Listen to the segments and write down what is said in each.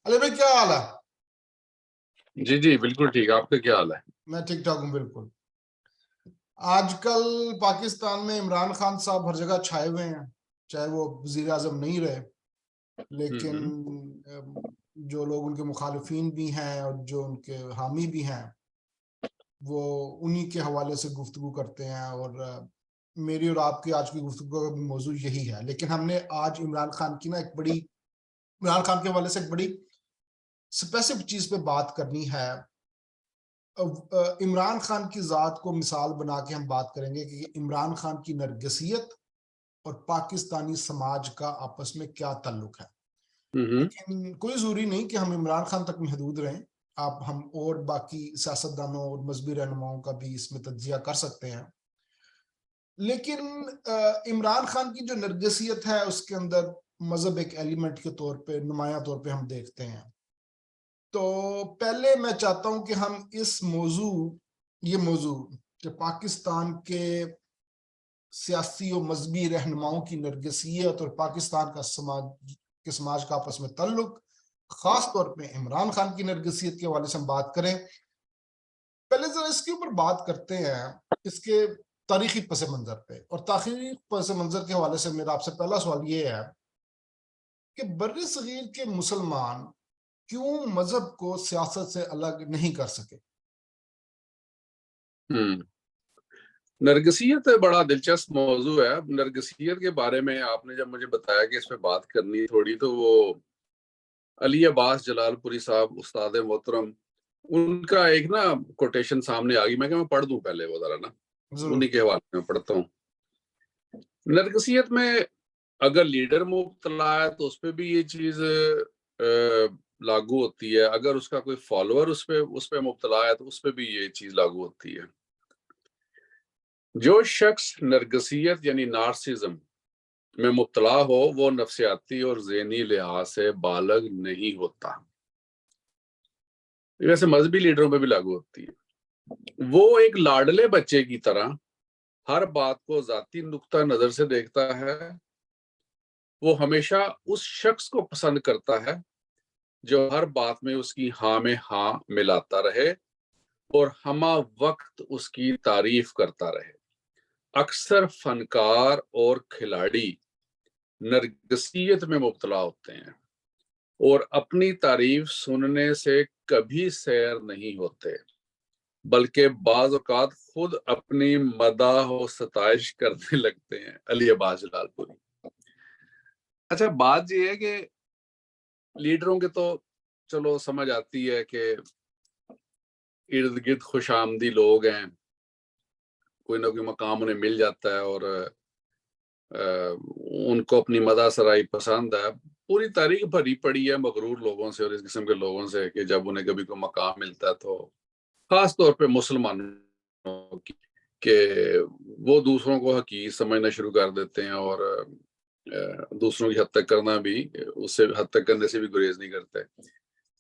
علی بھائی کیا حال ہے؟ جی جی بالکل ٹھیک. آپ کا کیا حال ہے؟ میں ٹھیک ٹھاک ہوں بالکل. آج کل پاکستان میں عمران خان صاحب ہر جگہ چھائے ہوئے ہیں، چاہے وہ وزیر اعظم نہیں رہے، لیکن جو لوگ ان کے مخالفین بھی ہیں اور جو ان کے حامی بھی ہیں وہ انہی کے حوالے سے گفتگو کرتے ہیں، اور میری اور آپ کی آج کی گفتگو کا موضوع یہی ہے. لیکن ہم نے آج عمران خان کی عمران خان کے حوالے سے ایک بڑی اسپیسیفک چیز پہ بات کرنی ہے. عمران خان کی ذات کو مثال بنا کے ہم بات کریں گے کہ عمران خان کی نرگسیت اور پاکستانی سماج کا آپس میں کیا تعلق ہے. لیکن کوئی ضروری نہیں کہ ہم عمران خان تک محدود رہیں، آپ ہم اور باقی سیاستدانوں اور مذہبی رہنماؤں کا بھی اس میں تجزیہ کر سکتے ہیں. لیکن عمران خان کی جو نرگسیت ہے اس کے اندر مذہب ایک ایلیمنٹ کے طور پہ نمایاں طور پہ ہم دیکھتے ہیں. تو پہلے میں چاہتا ہوں کہ ہم یہ موضوع کہ پاکستان کے سیاسی و مذہبی رہنماؤں کی نرگسیت اور پاکستان کا سماج کا آپس میں تعلق، خاص طور پہ عمران خان کی نرگسیت کے حوالے سے ہم بات کریں. پہلے ذرا اس کے اوپر بات کرتے ہیں اس کے تاریخی پس منظر پہ. اور تاریخی پس منظر کے حوالے سے میرا آپ سے پہلا سوال یہ ہے کہ بر صغیر کے مسلمان کیوں مذہب کو سیاست سے الگ نہیں کر سکے؟ نرگسیت بڑا دلچسپ موضوع ہے. نرگسیت کے بارے میں آپ نے جب مجھے بتایا کہ اس پہ بات کرنی تھوڑی، تو وہ علی عباس جلال پوری صاحب استاد محترم، ان کا ایک نا کوٹیشن سامنے آ گئی. میں پڑھ دوں پہلے وہ ذرا نا، انہی کے حوالے میں پڑھتا ہوں. نرگسیت میں اگر لیڈر مبتلا ہے تو اس پہ بھی یہ چیز لاگو ہوتی ہے، اگر اس کا کوئی فالوور اس پہ مبتلا ہے تو اس پہ بھی یہ چیز لاگو ہوتی ہے. جو شخص نرگسیت یعنی نارسزم میں مبتلا ہو وہ نفسیاتی اور ذہنی لحاظ سے بالغ نہیں ہوتا. ویسے مذہبی لیڈروں پہ بھی لاگو ہوتی ہے. وہ ایک لاڈلے بچے کی طرح ہر بات کو ذاتی نقطہ نظر سے دیکھتا ہے. وہ ہمیشہ اس شخص کو پسند کرتا ہے جو ہر بات میں اس کی ہاں میں ہاں ملاتا رہے اور ہمہ وقت اس کی تعریف کرتا رہے. اکثر فنکار اور کھلاڑی نرگسیت میں مبتلا ہوتے ہیں اور اپنی تعریف سننے سے کبھی سیر نہیں ہوتے، بلکہ بعض اوقات خود اپنی مداح و ستائش کرنے لگتے ہیں. علی عباس جلال پوری. اچھا، بات یہ ہے کہ لیڈروں کے تو چلو سمجھ آتی ہے کہ ارد گرد خوش آمدی لوگ ہیں، کوئی نہ کوئی مقام انہیں مل جاتا ہے اور ان کو اپنی مدح سرائی پسند ہے. پوری تاریخ بھری پڑی ہے مغرور لوگوں سے اور اس قسم کے لوگوں سے کہ جب انہیں کبھی کوئی مقام ملتا ہے تو خاص طور پہ مسلمانوں کی، کہ وہ دوسروں کو حقیر سمجھنا شروع کر دیتے ہیں اور دوسروں کی حد تک کرنا بھی، اس سے حد تک کرنے سے بھی گریز نہیں کرتے.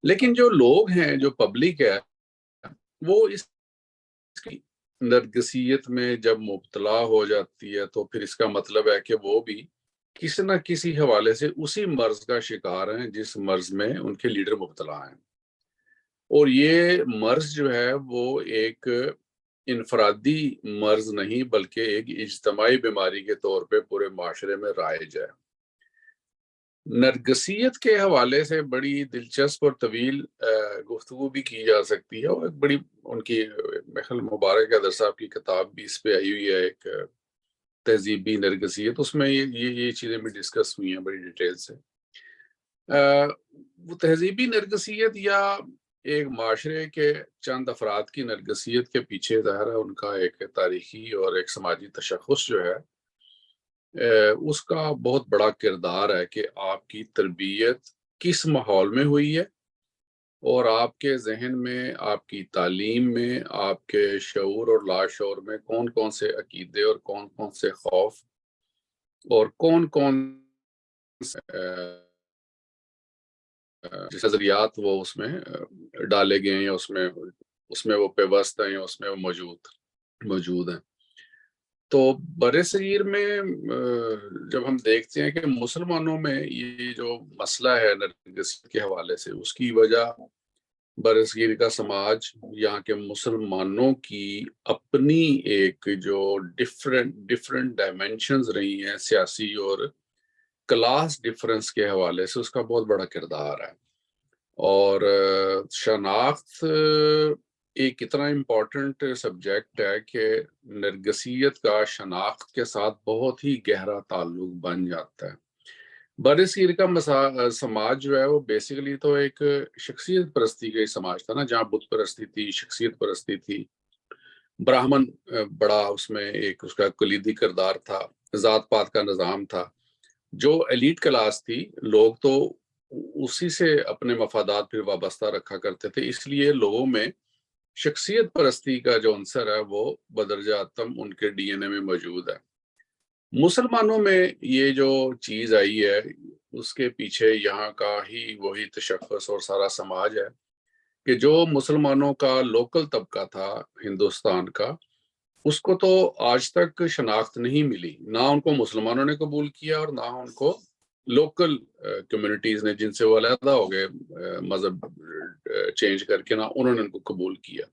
لیکن جو لوگ ہیں، جو پبلک ہے، وہ اس کی نرگسیت میں جب مبتلا ہو جاتی ہے تو پھر اس کا مطلب ہے کہ وہ بھی کسی نہ کسی حوالے سے اسی مرض کا شکار ہیں جس مرض میں ان کے لیڈر مبتلا ہیں. اور یہ مرض جو ہے وہ ایک انفرادی مرض نہیں بلکہ ایک اجتماعی بیماری کے طور پہ پورے معاشرے میں رائج ہے. نرگسیت کے حوالے سے بڑی دلچسپ اور طویل گفتگو بھی کی جا سکتی ہے، اور ایک بڑی ان کی مبارک حیدر صاحب کی کتاب بھی اس پہ آئی ہوئی ہے، ایک تہذیبی نرگسیت. اس میں یہ چیزیں بھی ڈسکس ہوئی ہیں بڑی ڈیٹیل سے. وہ تہذیبی نرگسیت یا ایک معاشرے کے چند افراد کی نرگسیت کے پیچھے ظاہر ہے ان کا ایک تاریخی اور ایک سماجی تشخص جو ہے اس کا بہت بڑا کردار ہے کہ آپ کی تربیت کس ماحول میں ہوئی ہے اور آپ کے ذہن میں، آپ کی تعلیم میں، آپ کے شعور اور لاشعور میں کون کون سے عقیدے اور کون کون سے خوف اور کون کون سے نظریات وہ اس میں ڈالے گئے ہیں یا اس میں وہ پیوست ہیں یا اس میں وہ موجود ہیں. تو برِ صغیر میں جب ہم دیکھتے ہیں کہ مسلمانوں میں یہ جو مسئلہ ہے نرگسیت کے حوالے سے، اس کی وجہ برِ صغیر کا سماج، یہاں کے مسلمانوں کی اپنی ایک جو ڈفرینٹ ڈائمینشنز رہی ہیں سیاسی اور کلاس ڈفرنس کے حوالے سے، اس کا بہت بڑا کردار ہے۔ اور شناخت ایک اتنا امپورٹنٹ سبجیکٹ ہے کہ نرگسیت کا شناخت کے ساتھ بہت ہی گہرا تعلق بن جاتا ہے۔ برِ صغیر کا سماج جو ہے وہ بیسیکلی تو ایک شخصیت پرستی کا ہی سماج تھا نا، جہاں بت پرستی تھی، شخصیت پرستی تھی، براہمن بڑا اس میں ایک اس کا کلیدی کردار تھا، ذات پات کا نظام تھا۔ جو ایلیٹ کلاس تھی، لوگ تو اسی سے اپنے مفادات پھر وابستہ رکھا کرتے تھے، اس لیے لوگوں میں شخصیت پرستی کا جو عنصر ہے وہ بدرجہ اتم ان کے ڈی این اے میں موجود ہے۔ مسلمانوں میں یہ جو چیز آئی ہے، اس کے پیچھے یہاں کا ہی وہی تشخص اور سارا سماج ہے کہ جو مسلمانوں کا لوکل طبقہ تھا ہندوستان کا، اس کو تو آج تک شناخت نہیں ملی، نہ ان کو مسلمانوں نے قبول کیا اور نہ ان کو لوکل کمیونٹیز نے، جن سے وہ علیحدہ ہو گئے مذہب چینج کر کے، نہ انہوں نے ان کو قبول کیا۔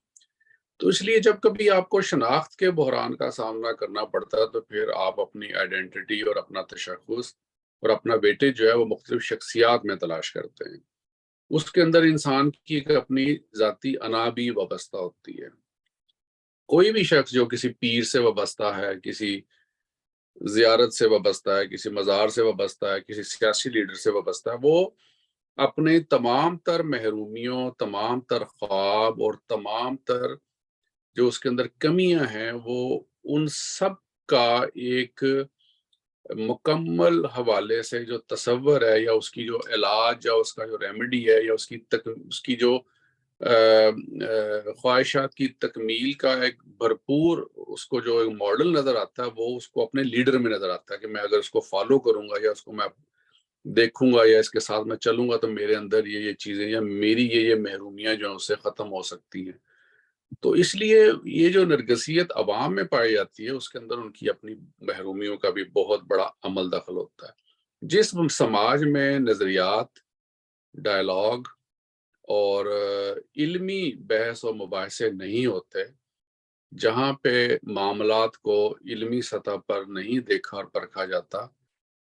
تو اس لیے جب کبھی آپ کو شناخت کے بحران کا سامنا کرنا پڑتا ہے تو پھر آپ اپنی آئیڈینٹی اور اپنا تشخص اور اپنا ویٹیج جو ہے وہ مختلف شخصیات میں تلاش کرتے ہیں۔ اس کے اندر انسان کی ایک اپنی ذاتی انا بھی وابستہ ہوتی ہے۔ کوئی بھی شخص جو کسی پیر سے وابستہ ہے، کسی زیارت سے وابستہ ہے، کسی مزار سے وابستہ ہے، کسی سیاسی لیڈر سے وابستہ ہے، وہ اپنے تمام تر محرومیوں، تمام تر خواب اور تمام تر جو اس کے اندر کمیاں ہیں، وہ ان سب کا ایک مکمل حوالے سے جو تصور ہے، یا اس کی جو علاج، یا اس کا جو ریمیڈی ہے، یا اس کی جو خواہشات کی تکمیل کا ایک بھرپور اس کو جو ماڈل نظر آتا ہے، وہ اس کو اپنے لیڈر میں نظر آتا ہے کہ میں اگر اس کو فالو کروں گا، یا اس کو میں دیکھوں گا، یا اس کے ساتھ میں چلوں گا، تو میرے اندر یہ چیزیں، یا میری یہ محرومیاں جو ہیں اس سے ختم ہو سکتی ہیں۔ تو اس لیے یہ جو نرگسیت عوام میں پائی جاتی ہے، اس کے اندر ان کی اپنی محرومیوں کا بھی بہت بڑا عمل دخل ہوتا ہے۔ جس سماج میں نظریات، ڈائلاگ اور علمی بحث و مباحثے نہیں ہوتے، جہاں پہ معاملات کو علمی سطح پر نہیں دیکھا اور پرکھا جاتا،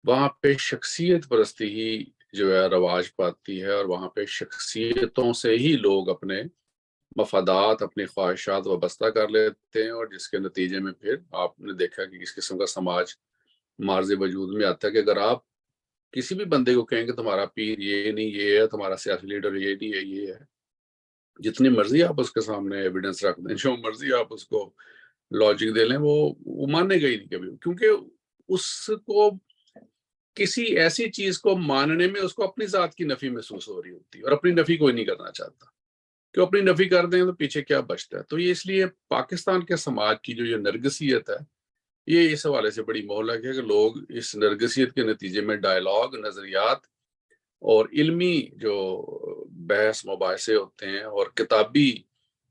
وہاں پہ شخصیت پرستی ہی جو ہے رواج پاتی ہے، اور وہاں پہ شخصیتوں سے ہی لوگ اپنے مفادات، اپنی خواہشات وابستہ کر لیتے ہیں، اور جس کے نتیجے میں پھر آپ نے دیکھا کہ اس قسم کا سماج مارز وجود میں آتا ہے کہ اگر آپ کسی بھی بندے کو کہیں کہ تمہارا پیر یہ نہیں، یہ ہے، تمہارا سیاسی لیڈر یہ نہیں ہے، یہ ہے، جتنی مرضی آپ اس کے سامنے ایویڈنس رکھ دیں، جو مرضی آپ اس کو لاجک دے لیں، وہ ماننے گا ہی نہیں کبھی، کیونکہ اس کو کسی ایسی چیز کو ماننے میں اس کو اپنی ذات کی نفی محسوس ہو رہی ہوتی ہے، اور اپنی نفی کوئی نہیں کرنا چاہتا، کہ اپنی نفی کر دیں تو پیچھے کیا بچتا ہے۔ تو یہ اس لیے پاکستان کے سماج کی جو یہ نرگسیت ہے، یہ اس حوالے سے بڑی مہلک ہے کہ لوگ اس نرگسیت کے نتیجے میں ڈائلاگ، نظریات اور علمی جو بحث مباحثے ہوتے ہیں، اور کتابی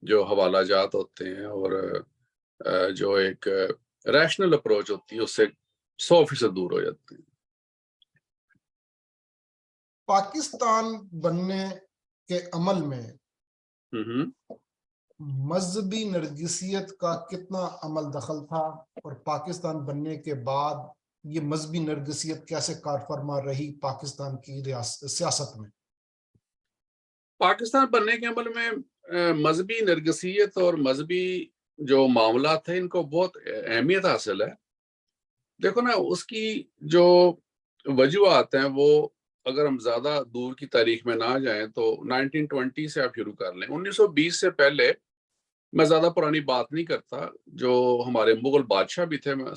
جو حوالہ جات ہوتے ہیں، اور جو ایک ریشنل اپروچ ہوتی ہے، اس سے 100% دور ہو جاتے ہیں۔ پاکستان بننے کے عمل میں مذہبی نرگسیت کا کتنا عمل دخل تھا، اور پاکستان بننے کے بعد یہ مذہبی نرگسیت کیسے کار فرما رہی پاکستان کی سیاست میں؟ پاکستان بننے کے عمل میں مذہبی نرگسیت اور مذہبی جو معاملات ہیں، ان کو بہت اہمیت حاصل ہے۔ دیکھو نا، اس کی جو وجوہات ہیں، وہ اگر ہم زیادہ دور کی تاریخ میں نہ جائیں تو 1920 سے آپ شروع کر لیں۔ 1920 سے پہلے میں زیادہ پرانی بات نہیں کرتا، جو ہمارے مغل بادشاہ بھی تھے، میں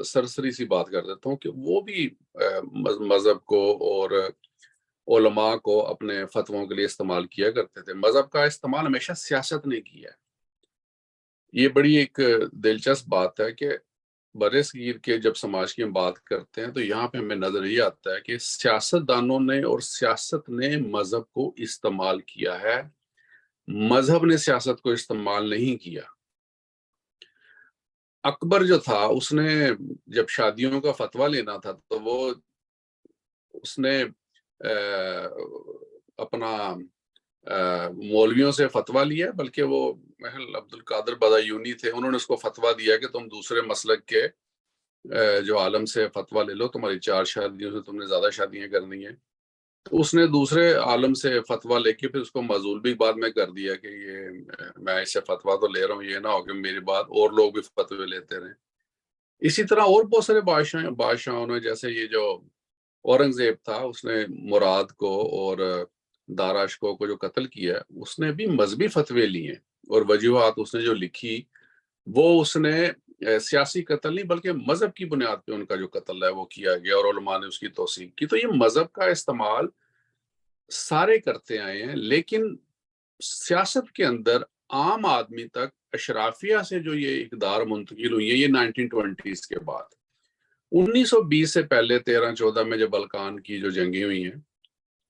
سرسری سی بات کر دیتا ہوں کہ وہ بھی مذہب کو اور علماء کو اپنے فتووں کے لیے استعمال کیا کرتے تھے۔ مذہب کا استعمال ہمیشہ سیاست نے کیا ہے۔ یہ بڑی ایک دلچسپ بات ہے کہ برِ صغیر کے جب سماج کی ہم بات کرتے ہیں تو یہاں پہ ہمیں نظر یہ آتا ہے کہ سیاست دانوں نے اور سیاست نے مذہب کو استعمال کیا ہے، مذہب نے سیاست کو استعمال نہیں کیا۔ اکبر جو تھا اس نے جب شادیوں کا فتویٰ لینا تھا تو وہ اس نے اپنا مولویوں سے فتویٰ لیا، بلکہ وہ محل عبد القادر بدایونی تھے، انہوں نے اس کو فتویٰ دیا کہ تم دوسرے مسلک کے جو عالم سے فتویٰ لے لو، تمہاری 4 شادیوں سے تم نے زیادہ شادیاں کرنی ہیں۔ تو اس نے دوسرے عالم سے فتویٰ لے کے پھر اس کو معزول بھی بعد میں کر دیا کہ یہ میں اس سے فتویٰ تو لے رہا ہوں، یہ نہ ہو کہ میری بات اور لوگ بھی فتوے لیتے رہیں۔ اسی طرح اور بہت سارے بادشاہوں نے، جیسے یہ جو اورنگزیب تھا، اس نے مراد کو اور داراشکو کو جو قتل کیا، اس نے بھی مذہبی فتوے لیے اور وجوہات اس نے جو لکھی وہ اس نے سیاسی قتل نہیں بلکہ مذہب کی بنیاد پہ ان کا جو قتل ہے وہ کیا گیا، اور علماء نے اس کی توثیق کی۔ تو یہ مذہب کا استعمال سارے کرتے آئے ہیں، لیکن سیاست کے اندر عام آدمی تک اشرافیہ سے جو یہ اقدار منتقل ہوئی ہے یہ 1920s کے بعد، 1920 سے پہلے 13-14 میں جب بلکان کی جو جنگیں ہوئی ہیں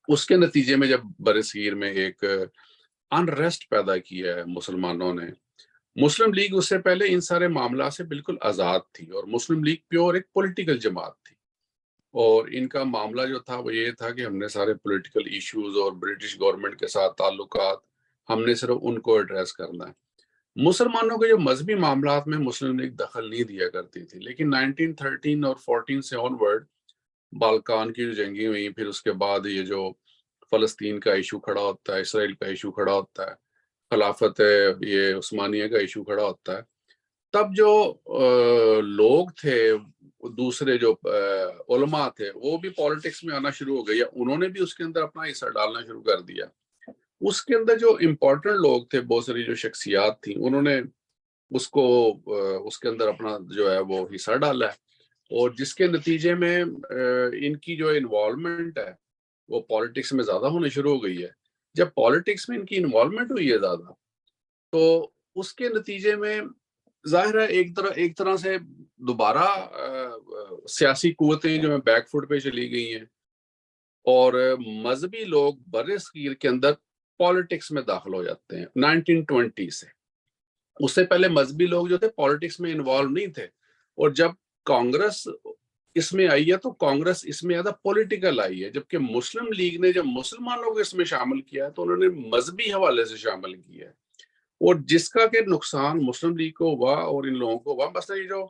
اس کے نتیجے میں جب برصغیر میں ایک انریسٹ پیدا کیا ہے مسلمانوں نے، مسلم لیگ اس سے پہلے ان سارے معاملات سے بالکل آزاد تھی، اور مسلم لیگ پیور ایک پولیٹیکل جماعت تھی، اور ان کا معاملہ جو تھا وہ یہ تھا کہ ہم نے سارے پولیٹیکل ایشوز اور برٹش گورنمنٹ کے ساتھ تعلقات ہم نے صرف ان کو ایڈریس کرنا ہے۔ مسلمانوں کے جو مذہبی معاملات میں مسلم لیگ دخل نہیں دیا کرتی تھی، لیکن 1913 اور 14 سے آن ورڈ بالکان کی جو جنگیں ہوئی، پھر اس کے بعد یہ جو فلسطین کا ایشو کھڑا ہوتا ہے، اسرائیل کا ایشو کھڑا ہوتا ہے، خلافت یہ عثمانیہ کا ایشو کھڑا ہوتا ہے، تب جو لوگ تھے دوسرے جو علماء تھے وہ بھی پالیٹکس میں آنا شروع ہو گئی، انہوں نے بھی اس کے اندر اپنا حصہ ڈالنا شروع کر دیا۔ اس کے اندر جو امپورٹنٹ لوگ تھے، بہت ساری جو شخصیات تھیں، انہوں نے اس کو اس کے اندر اپنا جو ہے وہ حصہ ڈالا ہے، اور جس کے نتیجے میں ان کی جو انوالومنٹ ہے وہ پالیٹکس میں زیادہ ہونے شروع ہو گئی ہے۔ جب پالیٹکس میں ان کی انوالومنٹ ہوئی ہے زیادہ، تو اس کے نتیجے میں ظاہر ہے ایک طرح سے دوبارہ سیاسی قوتیں جو ہیں بیک فٹ پہ چلی گئی ہیں، اور مذہبی لوگ بر صغیر کے اندر پالیٹکس میں داخل ہو جاتے ہیں 1920 سے۔ اس سے پہلے مذہبی لوگ جو تھے پالیٹکس میں انوالو نہیں تھے، اور جب کانگریس اس میں آئی ہے تو کانگریس اس میں زیادہ پولیٹیکل آئی ہے، جبکہ مسلم لیگ نے جب مسلمانوں کو اس میں شامل کیا ہے تو انہوں نے مذہبی حوالے سے شامل کیا ہے، اور جس کا کہ نقصان مسلم لیگ کو ہوا اور ان لوگوں کو ہوا۔ مثلا یہ جو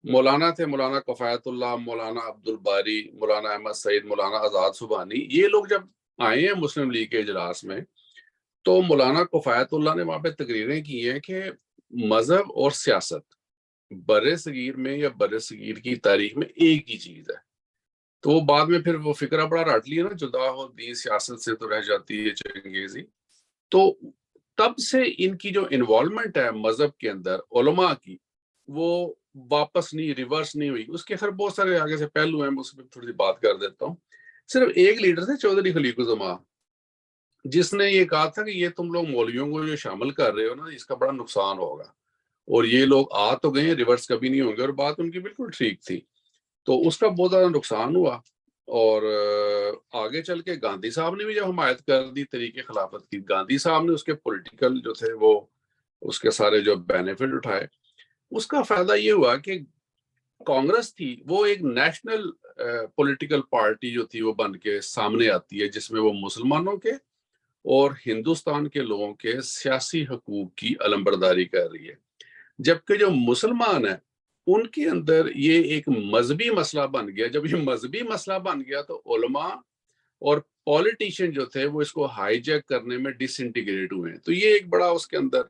مولانا تھے، مولانا کفایت اللہ، مولانا عبد الباری، مولانا احمد سعید، مولانا آزاد سبحانی، یہ لوگ جب آئے ہیں مسلم لیگ کے اجلاس میں تو مولانا کفایت اللہ نے وہاں پہ تقریریں کی ہیں کہ مذہب اور سیاست بر صغیر میں یا بر صغیر کی تاریخ میں ایک ہی چیز ہے۔ تو وہ بعد میں پھر وہ فکرہ بڑا رٹ لیا نا، جدا ہو دین سیاست سے تو رہ جاتی ہے چنگیزی۔ تو تب سے ان کی جو انوالومنٹ ہے مذہب کے اندر علماء کی، وہ واپس نہیں، ریورس نہیں ہوئی۔ اس کے خیر بہت سارے آگے سے پہلو ہیں، اس پہ تھوڑی سی بات کر دیتا ہوں۔ صرف ایک لیڈر تھے چودھری خلیق الزمان، جس نے یہ کہا تھا کہ یہ تم لوگ مولویوں کو جو شامل کر رہے ہو نا، اس کا بڑا نقصان ہوگا، اور یہ لوگ آ تو گئے، ریورس کبھی نہیں ہوں گے، اور بات ان کی بالکل ٹھیک تھی۔ تو اس کا بہت زیادہ نقصان ہوا، اور آگے چل کے گاندھی صاحب نے بھی جب حمایت کر دی طریقے خلافت کی، گاندھی صاحب نے اس کے پولیٹیکل جو تھے وہ اس کے سارے جو بینیفٹ اٹھائے۔ اس کا فائدہ یہ ہوا کہ کانگریس تھی وہ ایک نیشنل پولیٹیکل پارٹی جو تھی وہ بن کے سامنے آتی ہے، جس میں وہ مسلمانوں کے اور ہندوستان کے لوگوں کے سیاسی حقوق کی علمبرداری کر رہی ہے، جبکہ جو مسلمان ہیں ان کے اندر یہ ایک مذہبی مسئلہ بن گیا۔ جب یہ مذہبی مسئلہ بن گیا تو علماء اور پولیٹیشین جو تھے وہ اس کو ہائی جیک کرنے میں ڈس انٹیگریٹ ہوئے ہیں۔ تو یہ ایک بڑا اس کے اندر،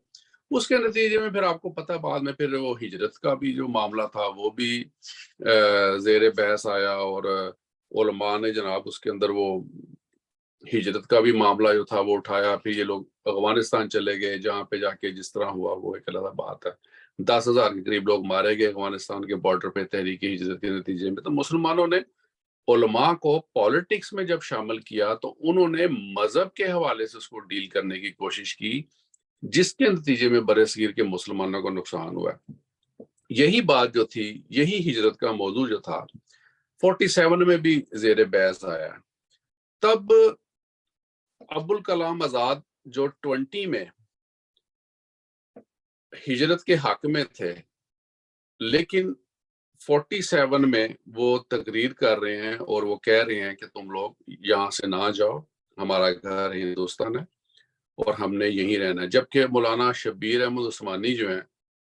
اس کے نتیجے میں پھر آپ کو پتہ بعد میں پھر وہ ہجرت کا بھی جو معاملہ تھا وہ بھی زیر بحث آیا، اور علماء نے جناب اس کے اندر وہ ہجرت کا بھی معاملہ جو تھا وہ اٹھایا۔ پھر یہ لوگ افغانستان چلے گئے، جہاں پہ جا کے جس طرح ہوا وہ ایک علیحدہ بات ہے۔ 10,000 کے قریب لوگ مارے گئے افغانستان کے بارڈر پہ تحریک ہجرت کے نتیجے میں۔ تو مسلمانوں نے علماء کو پالیٹکس میں جب شامل کیا تو انہوں نے مذہب کے حوالے سے اس کو ڈیل کرنے کی کوشش کی، جس کے نتیجے میں برصغیر کے مسلمانوں کو نقصان ہوا۔ یہی بات جو تھی، یہی ہجرت کا موضوع جو تھا 47 میں بھی زیر بحث آیا۔ تب ابوالکلام آزاد جو 20 میں ہجرت کے حق میں تھے، لیکن 47 میں وہ تقریر کر رہے ہیں اور وہ کہہ رہے ہیں کہ تم لوگ یہاں سے نہ جاؤ، ہمارا گھر ہندوستان ہے اور ہم نے یہیں رہنا ہے. جبکہ مولانا شبیر احمد عثمانی جو ہیں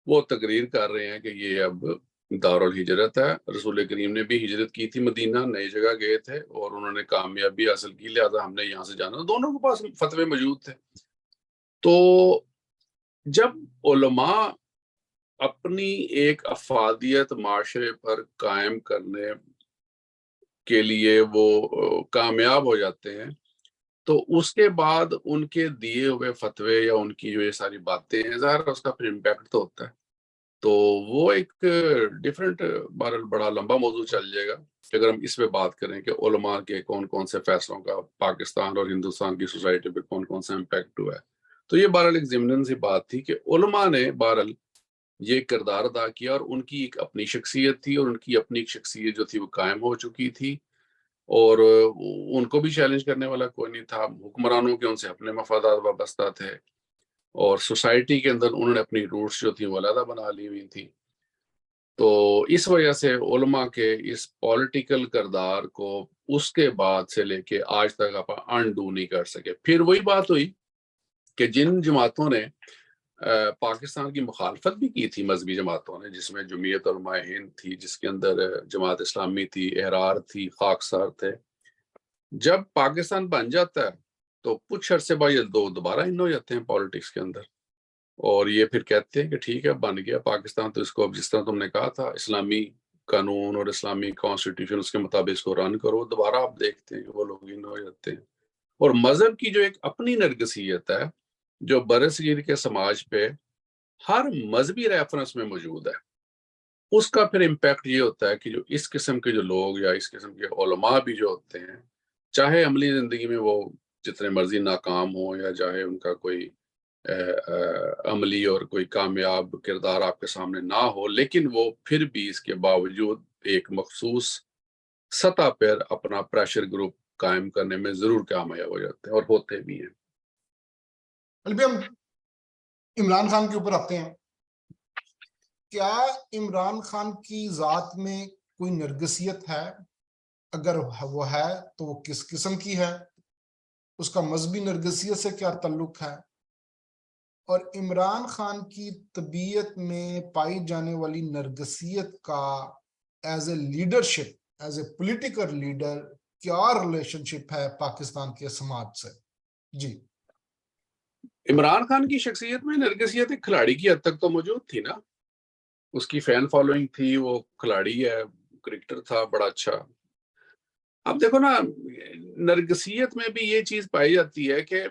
وہ تقریر کر رہے ہیں کہ یہ اب دارالہجرت ہے. رسول کریم نے بھی ہجرت کی تھی، مدینہ نئی جگہ گئے تھے اور انہوں نے کامیابی حاصل کی، لہذا ہم نے یہاں سے جانا. دونوں کے پاس فتوے موجود تھے. تو جب علماء اپنی ایک افادیت معاشرے پر قائم کرنے کے لیے وہ کامیاب ہو جاتے ہیں تو اس کے بعد ان کے دیے ہوئے فتوے یا ان کی جو یہ ساری باتیں ہیں، ظاہر اس کا پھر امپیکٹ تو ہوتا ہے. تو وہ ایک ڈیفرنٹ بڑا لمبا موضوع چل جائے گا اگر ہم اس پہ بات کریں کہ علماء کے کون کون سے فیصلوں کا پاکستان اور ہندوستان کی سوسائٹی پہ کون کون سا امپیکٹ ہوا ہے. تو یہ بہرحال ایک ضمناً سی بات تھی کہ علماء نے بہرحال یہ کردار ادا کیا اور ان کی ایک اپنی شخصیت تھی اور ان کی اپنی ایک شخصیت جو تھی وہ قائم ہو چکی تھی اور ان کو بھی چیلنج کرنے والا کوئی نہیں تھا. حکمرانوں کے ان سے اپنے مفادات وابستہ تھے اور سوسائٹی کے اندر انہوں نے اپنی روٹس جو تھی وہ علیحدہ بنا لی ہوئی تھی. تو اس وجہ سے علماء کے اس پولیٹیکل کردار کو اس کے بعد سے لے کے آج تک آپ انڈو نہیں کر سکے. پھر وہی بات ہوئی کہ جن جماعتوں نے پاکستان کی مخالفت بھی کی تھی، مذہبی جماعتوں نے، جس میں جمعیت علماء ہند تھی، جس کے اندر جماعت اسلامی تھی، احرار تھی، خاکسار تھے، جب پاکستان بن جاتا ہے تو کچھ عرصے بعد یہ دوبارہ ان ہو جاتے ہیں پالیٹکس کے اندر اور یہ پھر کہتے ہیں کہ ٹھیک ہے بن گیا پاکستان تو اس کو اب جس طرح تم نے کہا تھا اسلامی قانون اور اسلامی کانسٹیٹیوشن اس کے مطابق اس کو رن کرو. دوبارہ آپ دیکھتے ہیں کہ وہ لوگ ان ہو جاتے ہیں. اور مذہب کی جو ایک اپنی نرگسیت ہے جو برصغیر کے سماج پہ ہر مذہبی ریفرنس میں موجود ہے، اس کا پھر امپیکٹ یہ ہوتا ہے کہ جو اس قسم کے جو لوگ یا اس قسم کے علماء بھی جو ہوتے ہیں، چاہے عملی زندگی میں وہ جتنے مرضی ناکام ہوں یا چاہے ان کا کوئی عملی اور کوئی کامیاب کردار آپ کے سامنے نہ ہو، لیکن وہ پھر بھی اس کے باوجود ایک مخصوص سطح پر اپنا پریشر گروپ قائم کرنے میں ضرور کامیاب ہو جاتے ہیں اور ہوتے بھی ہیں. ہم عمران خان کے اوپر آتے ہیں. کیا عمران خان کی ذات میں کوئی نرگسیت ہے؟ اگر وہ ہے تو وہ کس قسم کی ہے؟ اس کا مذہبی نرگسیت سے کیا تعلق ہے؟ اور عمران خان کی طبیعت میں پائی جانے والی نرگسیت کا as a leadership, as a political leader کیا ریلیشن شپ ہے پاکستان کے سماج سے؟ جی، عمران خان کی شخصیت میں نرگسیت ایک کھلاڑی کی حد تک تو موجود تھی نا. اس کی فین فالوئنگ تھی، وہ کھلاڑی ہے، کرکٹر تھا بڑا اچھا. اب دیکھو نا، نرگسیت میں بھی یہ چیز پائی جاتی ہے کہ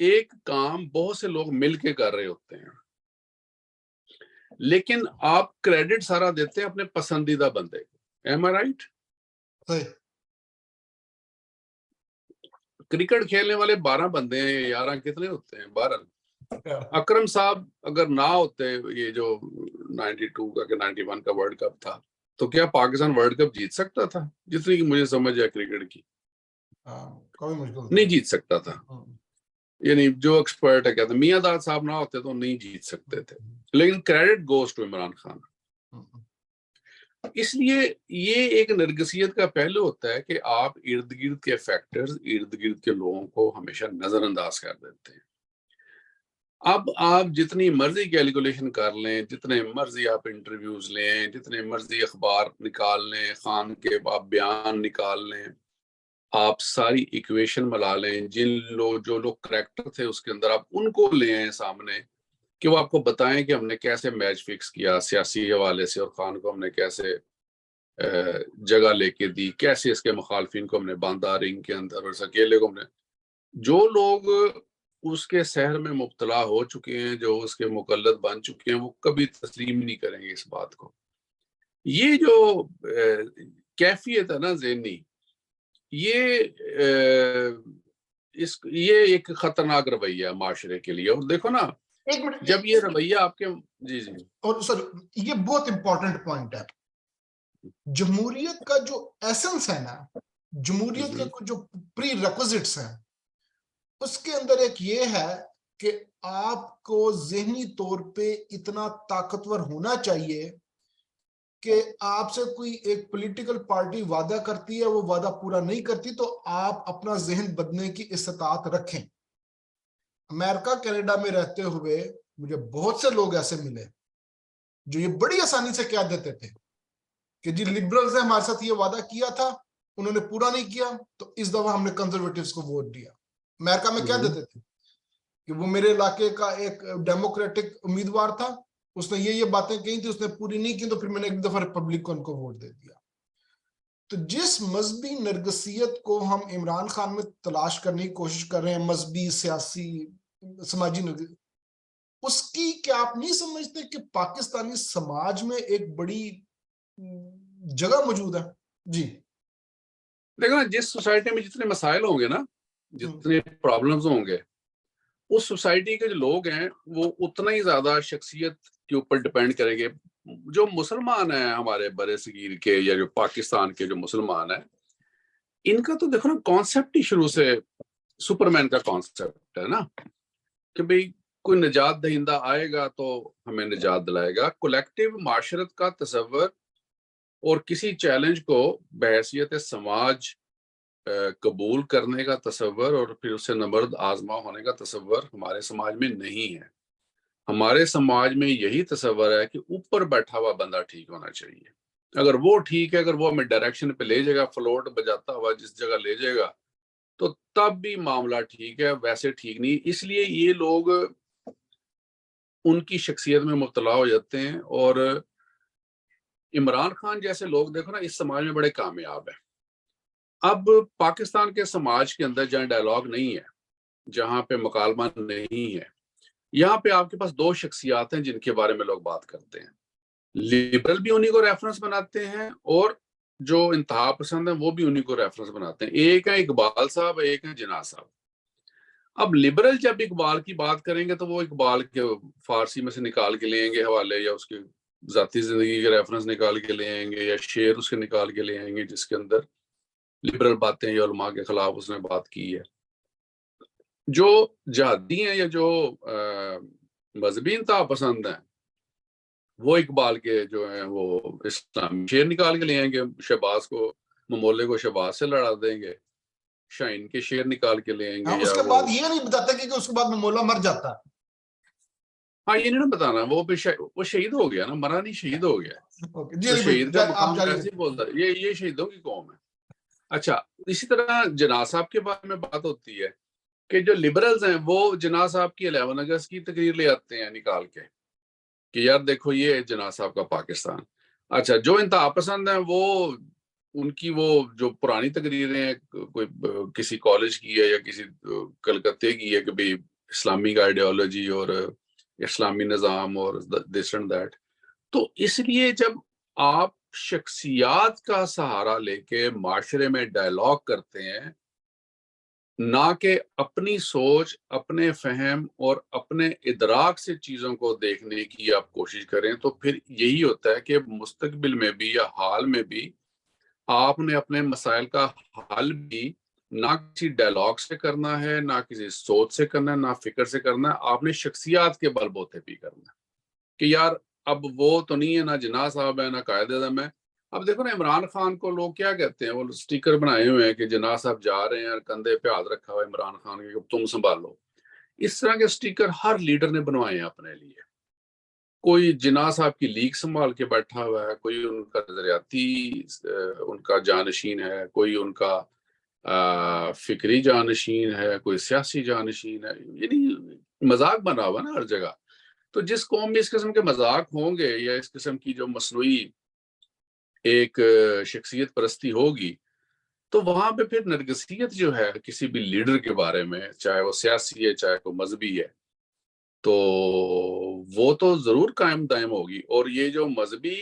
ایک کام بہت سے لوگ مل کے کر رہے ہوتے ہیں لیکن آپ کریڈٹ سارا دیتے ہیں اپنے پسندیدہ بندے کو. ایم آئی رائٹ؟ کرکٹ کھیلنے والے 12 بندے ہیں، 11 کتنے ہوتے ہیں؟ 12. اکرم صاحب اگر نہ ہوتے، یہ جو 92 کا کہ 91 کا ورلڈ کپ تھا، تو کیا پاکستان ورلڈ کپ جیت سکتا تھا؟ جتنی کہ مجھے سمجھ ہے کرکٹ کی کوئی مشکل نہیں جیت سکتا تھا. یعنی جو ایکسپرٹ ہے کہتے ہیں میاں داد صاحب نہ ہوتے تو نہیں جیت سکتے تھے. لیکن credit goes to Imran Khan. اس لیے یہ ایک نرگسیت کا پہلو ہوتا ہے کہ آپ ارد گرد کے فیکٹرز، ارد گرد کے لوگوں کو ہمیشہ نظر انداز کر دیتے ہیں. اب آپ جتنی مرضی کیلکولیشن کر لیں، جتنے مرضی آپ انٹرویوز لیں، جتنے مرضی اخبار نکال لیں، خان کے آپ بیان نکال لیں، آپ ساری ایکویشن ملا لیں، جو لوگ کریکٹر تھے اس کے اندر آپ ان کو لے آئیں سامنے کہ وہ آپ کو بتائیں کہ ہم نے کیسے میچ فکس کیا سیاسی حوالے سے اور خان کو ہم نے کیسے جگہ لے کے دی، کیسے اس کے مخالفین کو ہم نے باندھا رنگ کے اندر، اور اس اکیلے کو ہم نے. جو لوگ اس کے سحر میں مبتلا ہو چکے ہیں، جو اس کے مقلد بن چکے ہیں، وہ کبھی تسلیم نہیں کریں گے اس بات کو. یہ جو کیفیت ہے نا ذہنی، یہ ایک خطرناک رویہ ہے معاشرے کے لیے. اور دیکھو نا، جب یہ رویہ آپ کے جی اور سر یہ بہت امپورٹنٹ پوائنٹ ہے. جمہوریت کا جو ایسنس ہے نا، جمہوریت کے جو پری ریکوزٹس ہیں، اس کے اندر ایک یہ ہے کہ آپ کو ذہنی طور پہ اتنا طاقتور ہونا چاہیے کہ آپ سے کوئی ایک پولیٹیکل پارٹی وعدہ کرتی ہے، وہ وعدہ پورا نہیں کرتی تو آپ اپنا ذہن بدلنے کی استطاعت رکھیں۔ امریکہ کینیڈا میں رہتے ہوئے مجھے بہت سے لوگ ایسے ملے جو یہ بڑی آسانی سے کہہ دیتے تھے کہ جی لبرلز نے ہمارے ساتھ یہ وعدہ کیا تھا، انہوں نے پورا نہیں کیا، تو اس دفعہ ہم نے کنزرویٹیوز کو ووٹ دیا۔ امریکہ میں کہہ دیتے تھے کہ وہ میرے علاقے کا ایک ڈیموکریٹک امیدوار تھا، اس نے یہ باتیں کہی تھی، اس نے پوری نہیں کی، تو پھر میں نے ایک دفعہ ریپبلکن کو ووٹ دے دیا۔ تو جس مذہبی نرگسیت کو ہم عمران خان میں تلاش کرنے کی کوشش کر رہے ہیں، مذہبی، سیاسی، سماجی نرگسیت، اس کی کیا آپ نہیں سمجھتے کہ پاکستانی سماج میں ایک بڑی جگہ موجود ہے؟ جی دیکھو نا، جس سوسائٹی میں جتنے مسائل ہوں گے نا، جتنے پرابلمز ہوں گے، اس سوسائٹی کے جو لوگ ہیں وہ اتنا ہی زیادہ شخصیت کے اوپر ڈیپینڈ کریں گے۔ جو مسلمان ہیں ہمارے برِ صغیر کے یا جو پاکستان کے جو مسلمان ہیں، ان کا تو دیکھو نا کانسیپٹ ہی شروع سے سپرمین کا کانسیپٹ ہے نا، کہ بھئی کوئی نجات دہندہ آئے گا تو ہمیں نجات دلائے گا۔ کولیکٹیو معاشرت کا تصور اور کسی چیلنج کو بحیثیت سماج قبول کرنے کا تصور اور پھر اس سے نبرد آزما ہونے کا تصور ہمارے سماج میں نہیں ہے۔ ہمارے سماج میں یہی تصور ہے کہ اوپر بیٹھا ہوا بندہ ٹھیک ہونا چاہیے، اگر وہ ٹھیک ہے، اگر وہ ہمیں ڈائریکشن پہ لے جائے گا، فلوٹ بجاتا ہوا جس جگہ لے جائے گا، تو تب بھی معاملہ ٹھیک ہے، ویسے ٹھیک نہیں۔ اس لیے یہ لوگ ان کی شخصیت میں مبتلا ہو جاتے ہیں، اور عمران خان جیسے لوگ دیکھو نا اس سماج میں بڑے کامیاب ہیں۔ اب پاکستان کے سماج کے اندر جہاں ڈائلاگ نہیں ہے، جہاں پہ مکالمہ نہیں ہے، یہاں پہ آپ کے پاس دو شخصیات ہیں جن کے بارے میں لوگ بات کرتے ہیں۔ لبرل بھی انہی کو ریفرنس بناتے ہیں، اور جو انتہا پسند ہیں وہ بھی انہی کو ریفرنس بناتے ہیں۔ ایک ہے اقبال صاحب، ایک ہے جناح صاحب۔ اب لبرل جب اقبال کی بات کریں گے تو وہ اقبال کے فارسی میں سے نکال کے لیں گے حوالے، یا اس کی ذاتی زندگی کے ریفرنس نکال کے لے آئیں گے، یا شعر اس کے نکال کے لے آئیں گے جس کے اندر لبرل باتیں یا علماء کے خلاف اس نے بات کی ہے۔ جو جہادی ہیں یا جو مذہبی انتہا پسند ہیں، وہ اقبال کے جو ہیں وہ اسلامی شعر نکال کے لے آئیں گے، شہباز کو، ممولے کو شہباز سے لڑا دیں گے، شاہین کے شعر نکال کے لے آئیں گے، اس یا کے وہ بعد یہ نہیں بتاتے کہ اس کے بعد مولا مر جاتا ہے۔ ہاں یہ نہیں بتانا، وہ شہید ہو گیا نا، مرا نہیں، شہید ہو گیا۔ تو شہید کا مقام کیسے بولتا ہے، یہ شہیدوں کی قوم ہے۔ اچھا، اسی طرح جناح صاحب کے بارے میں بات ہوتی ہے کہ جو لبرلز ہیں وہ جناح صاحب کی 11 اگست کی تقریر لے آتے ہیں نکال کے کہ یار دیکھو یہ جناح صاحب کا پاکستان۔ اچھا، جو انتہا پسند ہیں وہ ان کی وہ جو پرانی تقریریں ہیں، کوئی کسی کالج کی ہے یا کسی کلکتے کی ہے کہ بھئی اسلامک آئیڈیالوجی اور اسلامی نظام اور دس اینڈ دیٹ، تو اس لیے جب آپ شخصیات کا سہارا لے کے معاشرے میں ڈائلاگ کرتے ہیں، نہ کہ اپنی سوچ، اپنے فہم اور اپنے ادراک سے چیزوں کو دیکھنے کی آپ کوشش کریں، تو پھر یہی ہوتا ہے کہ مستقبل میں بھی یا حال میں بھی آپ نے اپنے مسائل کا حل بھی نہ کسی ڈائلاگ سے کرنا ہے، نہ کسی سوچ سے کرنا ہے، نہ فکر سے کرنا ہے، آپ نے شخصیات کے بل بوتے بھی کرنا ہے کہ یار اب وہ تو نہیں ہے، نہ جناح صاحب ہے، نہ قائد اعظم ہے۔ اب دیکھو نا عمران خان کو لوگ کیا کہتے ہیں، وہ سٹیکر بنائے ہوئے ہیں کہ جناح صاحب جا رہے ہیں، کندھے پہ ہاتھ رکھا ہوا ہے عمران خان کے، تم سنبھالو۔ اس طرح کے سٹیکر ہر لیڈر نے بنوائے ہیں اپنے لیے۔ کوئی جناح صاحب کی لیگ سنبھال کے بیٹھا ہوا ہے، کوئی ان کا نظریاتی ان کا جانشین ہے، کوئی ان کا فکری جانشین ہے، کوئی سیاسی جانشین ہے، یعنی مذاق بنا ہوا نا ہر جگہ۔ تو جس قوم میں اس قسم کے مذاق ہوں گے یا اس قسم کی جو مصنوعی ایک شخصیت پرستی ہوگی، تو وہاں پہ پھر نرگسیت جو ہے کسی بھی لیڈر کے بارے میں، چاہے وہ سیاسی ہے چاہے وہ مذہبی ہے، تو وہ تو ضرور قائم دائم ہوگی۔ اور یہ جو مذہبی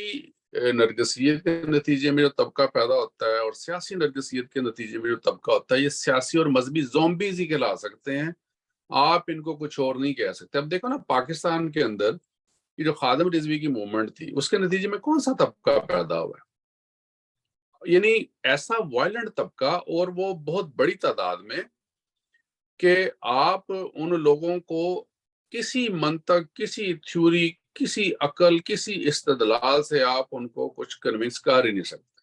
نرگسیت کے نتیجے میں جو طبقہ پیدا ہوتا ہے اور سیاسی نرگسیت کے نتیجے میں جو طبقہ ہوتا ہے، یہ سیاسی اور مذہبی زومبیز ہی کہلا سکتے ہیں، آپ ان کو کچھ اور نہیں کہہ سکتے۔ اب دیکھو نا پاکستان کے اندر یہ جو خادم رضوی کی موومنٹ تھی، اس کے نتیجے میں کون سا طبقہ پیدا ہوا ہے؟ یعنی ایسا وائلنٹ طبقہ، اور وہ بہت بڑی تعداد میں، کہ آپ ان لوگوں کو کسی منطق، کسی تھیوری، کسی عقل، کسی استدلال سے آپ ان کو کچھ کنونس کر ہی نہیں سکتے،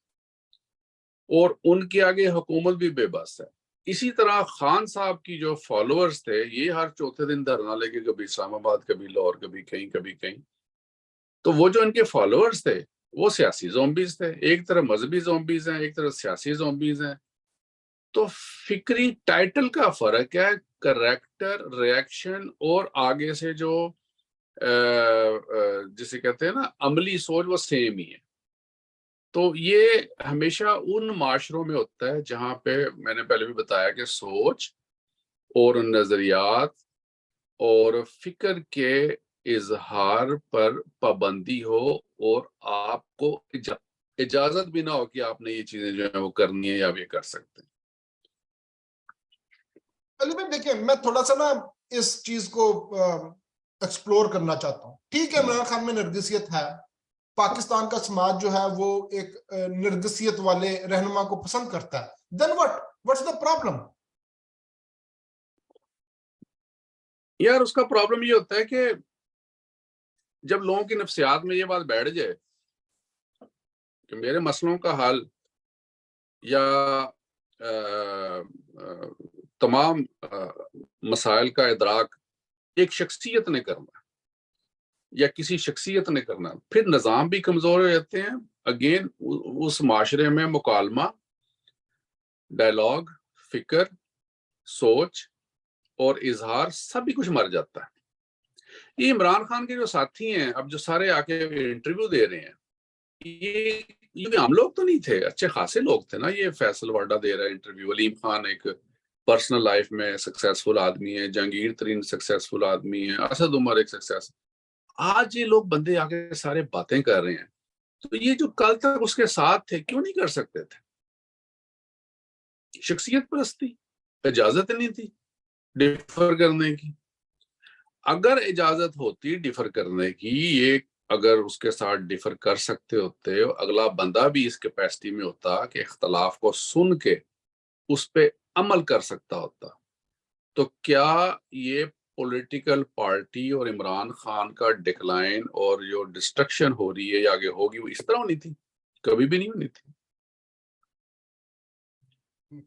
اور ان کے آگے حکومت بھی بے بس ہے۔ اسی طرح خان صاحب کی جو فالوورز تھے، یہ ہر چوتھے دن دھرنا لے کے کبھی اسلام آباد، کبھی لاہور، کبھی کہیں، تو وہ جو ان کے فالوورز تھے وہ سیاسی زومبیز تھے، ایک طرف مذہبی زومبیز ہیں، ایک طرف سیاسی زومبیز ہیں۔ تو فکری ٹائٹل کا فرق ہے، کریکٹر، ریاکشن اور آگے سے جو جسے کہتے ہیں نا عملی سوچ، وہ سیم ہی ہے۔ تو یہ ہمیشہ ان معاشروں میں ہوتا ہے جہاں پہ میں نے پہلے بھی بتایا کہ سوچ اور نظریات اور فکر کے اظہار پر پابندی ہو، اور آپ کو اجازت بھی نہ ہو کہ آپ نے یہ چیزیں جو ہیں وہ کرنی ہے یا یہ کر سکتے ہیں۔ علی بھائی دیکھیں، میں تھوڑا سا نا اس چیز کو ایکسپلور کرنا چاہتا ہوں۔ ٹھیک ہے، عمران خان میں نرگسیت ہے، پاکستان کا سماج جو ہے وہ ایک نرگسیت والے رہنما کو پسند کرتا ہے، دین واٹس دا پرابلم؟ یار اس کا پرابلم یہ ہوتا ہے کہ جب لوگوں کی نفسیات میں یہ بات بیٹھ جائے کہ میرے مسئلوں کا حل یا تمام مسائل کا ادراک ایک شخصیت نے کرنا یا کسی شخصیت نے کرنا، پھر نظام بھی کمزور ہو جاتے ہیں۔ اگین اس معاشرے میں مکالمہ، ڈائلاگ، فکر، سوچ اور اظہار سبھی کچھ مر جاتا ہے۔ یہ عمران خان کے جو ساتھی ہیں اب جو سارے آ کے انٹرویو دے رہے ہیں، یہ عام لوگ تو نہیں تھے، اچھے خاصے لوگ تھے نا۔ یہ فیصل وارڈا دے رہا ہے انٹرویو، علیم خان ایک پرسنل لائف میں سکسیسفل آدمی ہے، جہانگیر ترین سکسیسفل آدمی ہے، اسد عمر ایک سکسیس۔ آج یہ لوگ بندے آ کے سارے باتیں کر رہے ہیں، تو یہ جو کل تک اس کے ساتھ تھے کیوں نہیں کر سکتے تھے؟ شخصیت پرستی، اجازت نہیں تھی ڈیفر کرنے کی۔ اگر اجازت ہوتی ڈیفر کرنے کی، یہ اگر اس کے ساتھ ڈیفر کر سکتے ہوتے، اگلا بندہ بھی اس کیپیسٹی میں ہوتا کہ اختلاف کو سن کے اس پہ عمل کر سکتا ہوتا، تو کیا یہ پولیٹیکل پارٹی اور عمران خان کا ڈکلائن اور جو ڈسٹرکشن ہو رہی ہے یا آگے ہوگی وہ اس طرح ہونی تھی؟ کبھی بھی نہیں ہونی تھی۔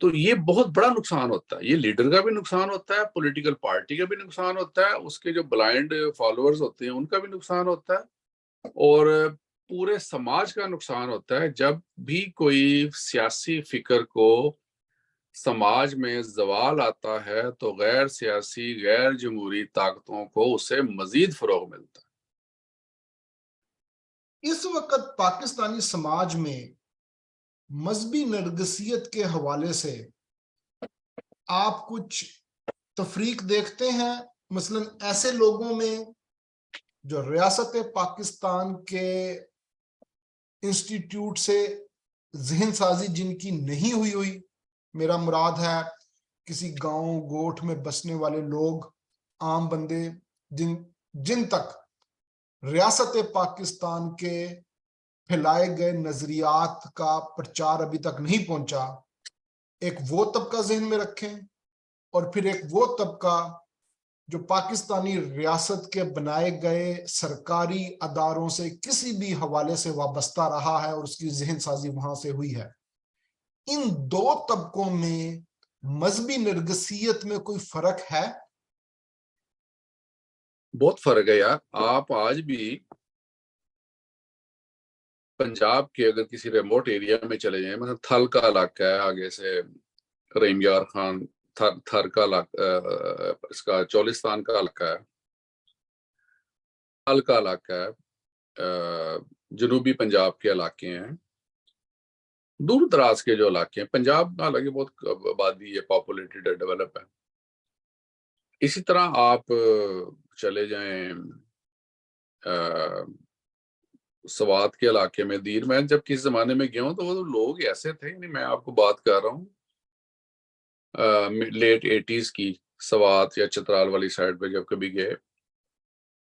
تو یہ بہت بڑا نقصان ہوتا ہے، یہ لیڈر کا بھی نقصان ہوتا ہے، پولیٹیکل پارٹی کا بھی نقصان ہوتا ہے، اس کے جو بلائنڈ فالوورز ہوتے ہیں ان کا بھی نقصان ہوتا ہے، اور پورے سماج کا نقصان ہوتا ہے جب بھی کوئی سیاسی فکر کو سماج میں زوال آتا ہے تو غیر سیاسی، غیر جمہوری طاقتوں کو اسے مزید فروغ ملتا ہے۔ اس وقت پاکستانی سماج میں مذہبی نرگسیت کے حوالے سے آپ کچھ تفریق دیکھتے ہیں؟ مثلا ایسے لوگوں میں جو ریاست پاکستان کے انسٹیٹیوٹ سے ذہن سازی جن کی نہیں ہوئی، میرا مراد ہے کسی گاؤں گوٹھ میں بسنے والے لوگ، عام بندے جن تک ریاست پاکستان کے پھیلائے گئے نظریات کا پرچار ابھی تک نہیں پہنچا، ایک وہ طبقہ ذہن میں رکھیں، اور پھر ایک وہ طبقہ جو پاکستانی ریاست کے بنائے گئے سرکاری اداروں سے کسی بھی حوالے سے وابستہ رہا ہے اور اس کی ذہن سازی وہاں سے ہوئی ہے۔ ان دو طبقوں میں مذہبی نرگسیت میں کوئی فرق ہے؟ بہت فرق ہے یار۔ آپ آج بھی پنجاب کے اگر کسی ریموٹ ایریا میں چلے جائیں، مثلا تھل کا علاقہ ہے، آگے سے رحیم یار خان، تھر کا علاقہ، اس کا چولستان کا علاقہ ہے، تھل کا علاقہ ہے، جنوبی پنجاب کے علاقے ہیں، دور دراز کے جو علاقے ہیں۔ پنجاب حالانکہ بہت آبادی ہے، پاپولیٹڈ ہے، ڈیولپ ہے۔ اسی طرح آپ چلے جائیں سوات کے علاقے میں، دیر میں جب کس زمانے میں گیا ہوں تو وہ لوگ ایسے تھے، یعنی میں آپ کو بات کر رہا ہوں لیٹ 80s کی، سوات یا چترال والی سائڈ پہ جب کبھی گئے،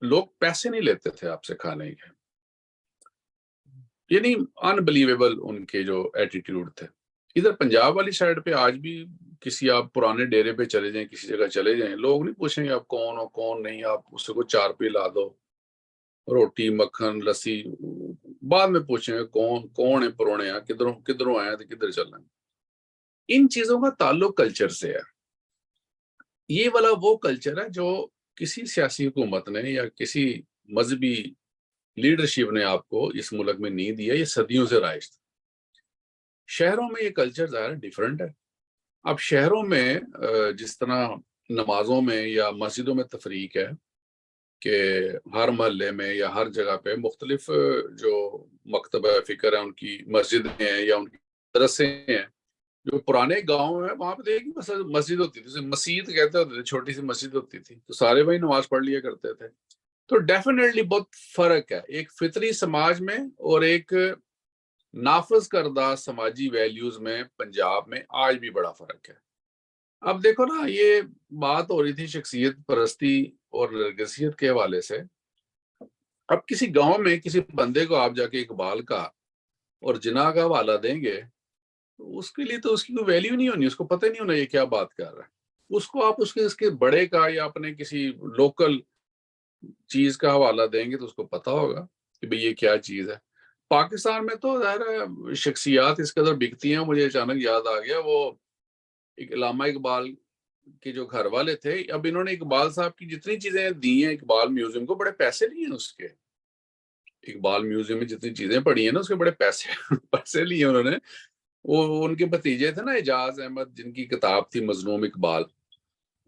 لوگ پیسے نہیں لیتے تھے آپ سے کھانے کے، یعنی انبلیویبل ان کے جو ایٹیٹیوڈ تھے۔ ادھر پنجاب والی سائڈ پہ آج بھی کسی آپ پرانے ڈیرے پہ چلے جائیں، کسی جگہ چلے جائیں، لوگ نہیں پوچھیں گے آپ کون ہو کون نہیں، آپ اس کو 4 پہ لا دو، روٹی مکھن لسی، بعد میں پوچھیں گے کون ہے پرونے ہیں، کدھروں آئے ہیں تو کدھر چل رہے ہیں۔ ان چیزوں کا تعلق کلچر سے ہے۔ یہ والا وہ کلچر ہے جو کسی سیاسی حکومت نے یا کسی مذہبی لیڈرشپ نے آپ کو اس ملک میں نہیں دیا، یہ صدیوں سے رائج تھا۔ شہروں میں یہ کلچر ظاہر ڈیفرنٹ ہے۔ اب شہروں میں جس طرح نمازوں میں یا مسجدوں میں تفریق ہے کہ ہر محلے میں یا ہر جگہ پہ مختلف جو مکتبہ فکر ہے، ان کی مسجد ہیں یا ان کی مدرسے ہیں۔ جو پرانے گاؤں ہیں وہاں پہ دیکھیں مسجد ہوتی تھی، مسجد کہتے ہوتے تھے، چھوٹی سی مسجد ہوتی تھی تو سارے وہی نماز پڑھ لیا کرتے تھے۔ تو ڈیفینیٹلی بہت فرق ہے ایک فطری سماج میں اور ایک نافذ کردہ سماجی ویلیوز میں۔ پنجاب میں آج بھی بڑا فرق ہے۔ اب دیکھو نا، یہ بات ہو رہی تھی شخصیت پرستی اور نرگسیت کے حوالے سے۔ اب کسی گاؤں میں کسی بندے کو آپ جا کے اقبال کا اور جناح کا حوالہ دیں گے، اس کے لیے تو اس کی کوئی ویلیو نہیں ہونی، اس کو پتہ نہیں ہونا یہ کیا بات کر رہا ہے۔ اس کو آپ اس کے بڑے کا یا اپنے کسی لوکل چیز کا حوالہ دیں گے تو اس کو پتہ ہوگا کہ بھئی یہ کیا چیز ہے۔ پاکستان میں تو ظاہر ہے شخصیات اس قدر بکتی ہیں۔ مجھے اچانک یاد آ گیا، وہ علامہ اقبال کے جو گھر والے تھے، اب انہوں نے اقبال صاحب کی جتنی چیزیں دی ہیں اقبال میوزیم کو، بڑے پیسے لیے ہیں اس کے۔ اقبال میوزیم میں جتنی چیزیں پڑی ہیں نا، اس کے بڑے پیسے لیے انہوں نے۔ وہ ان کے بھتیجے تھے نا اعجاز احمد، جن کی کتاب تھی مظلوم اقبال،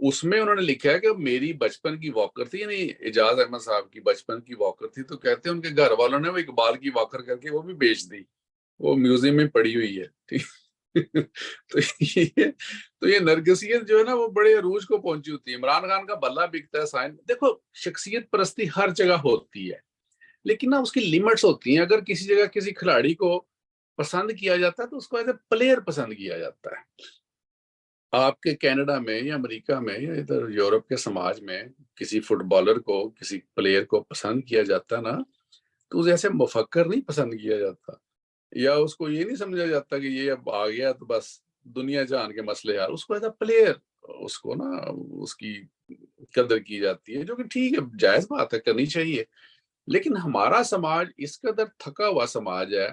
اس میں انہوں نے لکھا ہے کہ میری بچپن کی واکر تھی، یعنی اعجاز احمد صاحب کی بچپن کی واکر تھی، تو کہتے ہیں ان کے گھر والوں نے وہ اقبال کی واکر کر کے وہ بھی بیچ دی، وہ میوزیم میں پڑی ہوئی ہے۔ تو یہ نرگسیت جو ہے نا وہ بڑے عروج کو پہنچی ہوتی ہے۔ عمران خان کا بلہ بکتا ہے سائن۔ دیکھو شخصیت پرستی ہر جگہ ہوتی ہے، لیکن نا اس کی لیمٹس ہوتی ہیں۔ اگر کسی جگہ کسی کھلاڑی کو پسند کیا جاتا ہے تو اس کو ایز اے پلیئر پسند کیا جاتا ہے۔ آپ کے کینیڈا میں یا امریکہ میں یا ادھر یورپ کے سماج میں کسی فٹ بالر کو، کسی پلیئر کو پسند کیا جاتا نا، تو اسے ایسے مفکر نہیں پسند کیا جاتا، یا اس کو یہ نہیں سمجھا جاتا کہ یہ اب آ گیا تو بس دنیا جہان کے مسئلے حل۔ اس کو ایز اے پلیئر اس کو نا اس کی قدر کی جاتی ہے، جو کہ ٹھیک ہے، جائز بات ہے، کرنی چاہیے۔ لیکن ہمارا سماج اس قدر تھکا ہوا سماج ہے،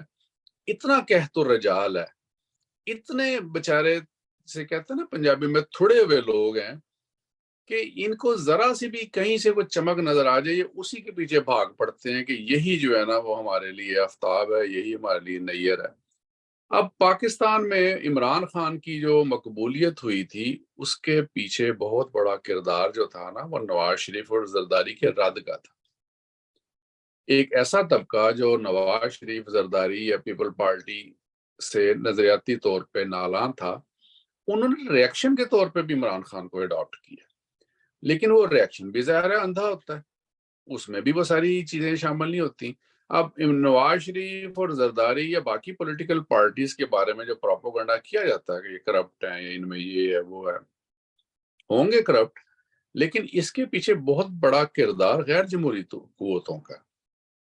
اتنا قحط الرجال ہے، اتنے بچارے سے کہتے ہیں نا پنجابی میں تھوڑے ہوئے لوگ ہیں کہ ان کو ذرا سی بھی کہیں سے کوئی چمک نظر آ جائے، اسی کے پیچھے بھاگ پڑتے ہیں کہ یہی جو ہے نا وہ ہمارے لیے آفتاب ہے، یہی ہمارے لیے نیر ہے۔ اب پاکستان میں عمران خان کی جو مقبولیت ہوئی تھی، اس کے پیچھے بہت بڑا کردار جو تھا نا، وہ نواز شریف اور زرداری کے رد کا تھا۔ ایک ایسا طبقہ جو نواز شریف، زرداری یا پیپل پارٹی سے نظریاتی طور پہ نالان تھا، انہوں نے ریاکشن کے طور پہ بھی عمران خان کو اڈاپٹ کیا، لیکن وہ ریاکشن بھی ظاہر ہے اندھا ہوتا ہے، اس میں بھی وہ ساری چیزیں شامل نہیں ہوتی۔ اب نواز شریف اور زرداری یا باقی پولیٹیکل پارٹیز کے بارے میں جو پروپیگنڈا کیا جاتا ہے کہ یہ کرپٹ ہیں یا ان میں یہ ہے وہ ہے، ہوں گے کرپٹ، لیکن اس کے پیچھے بہت بڑا کردار غیر جمہوری قوتوں کا۔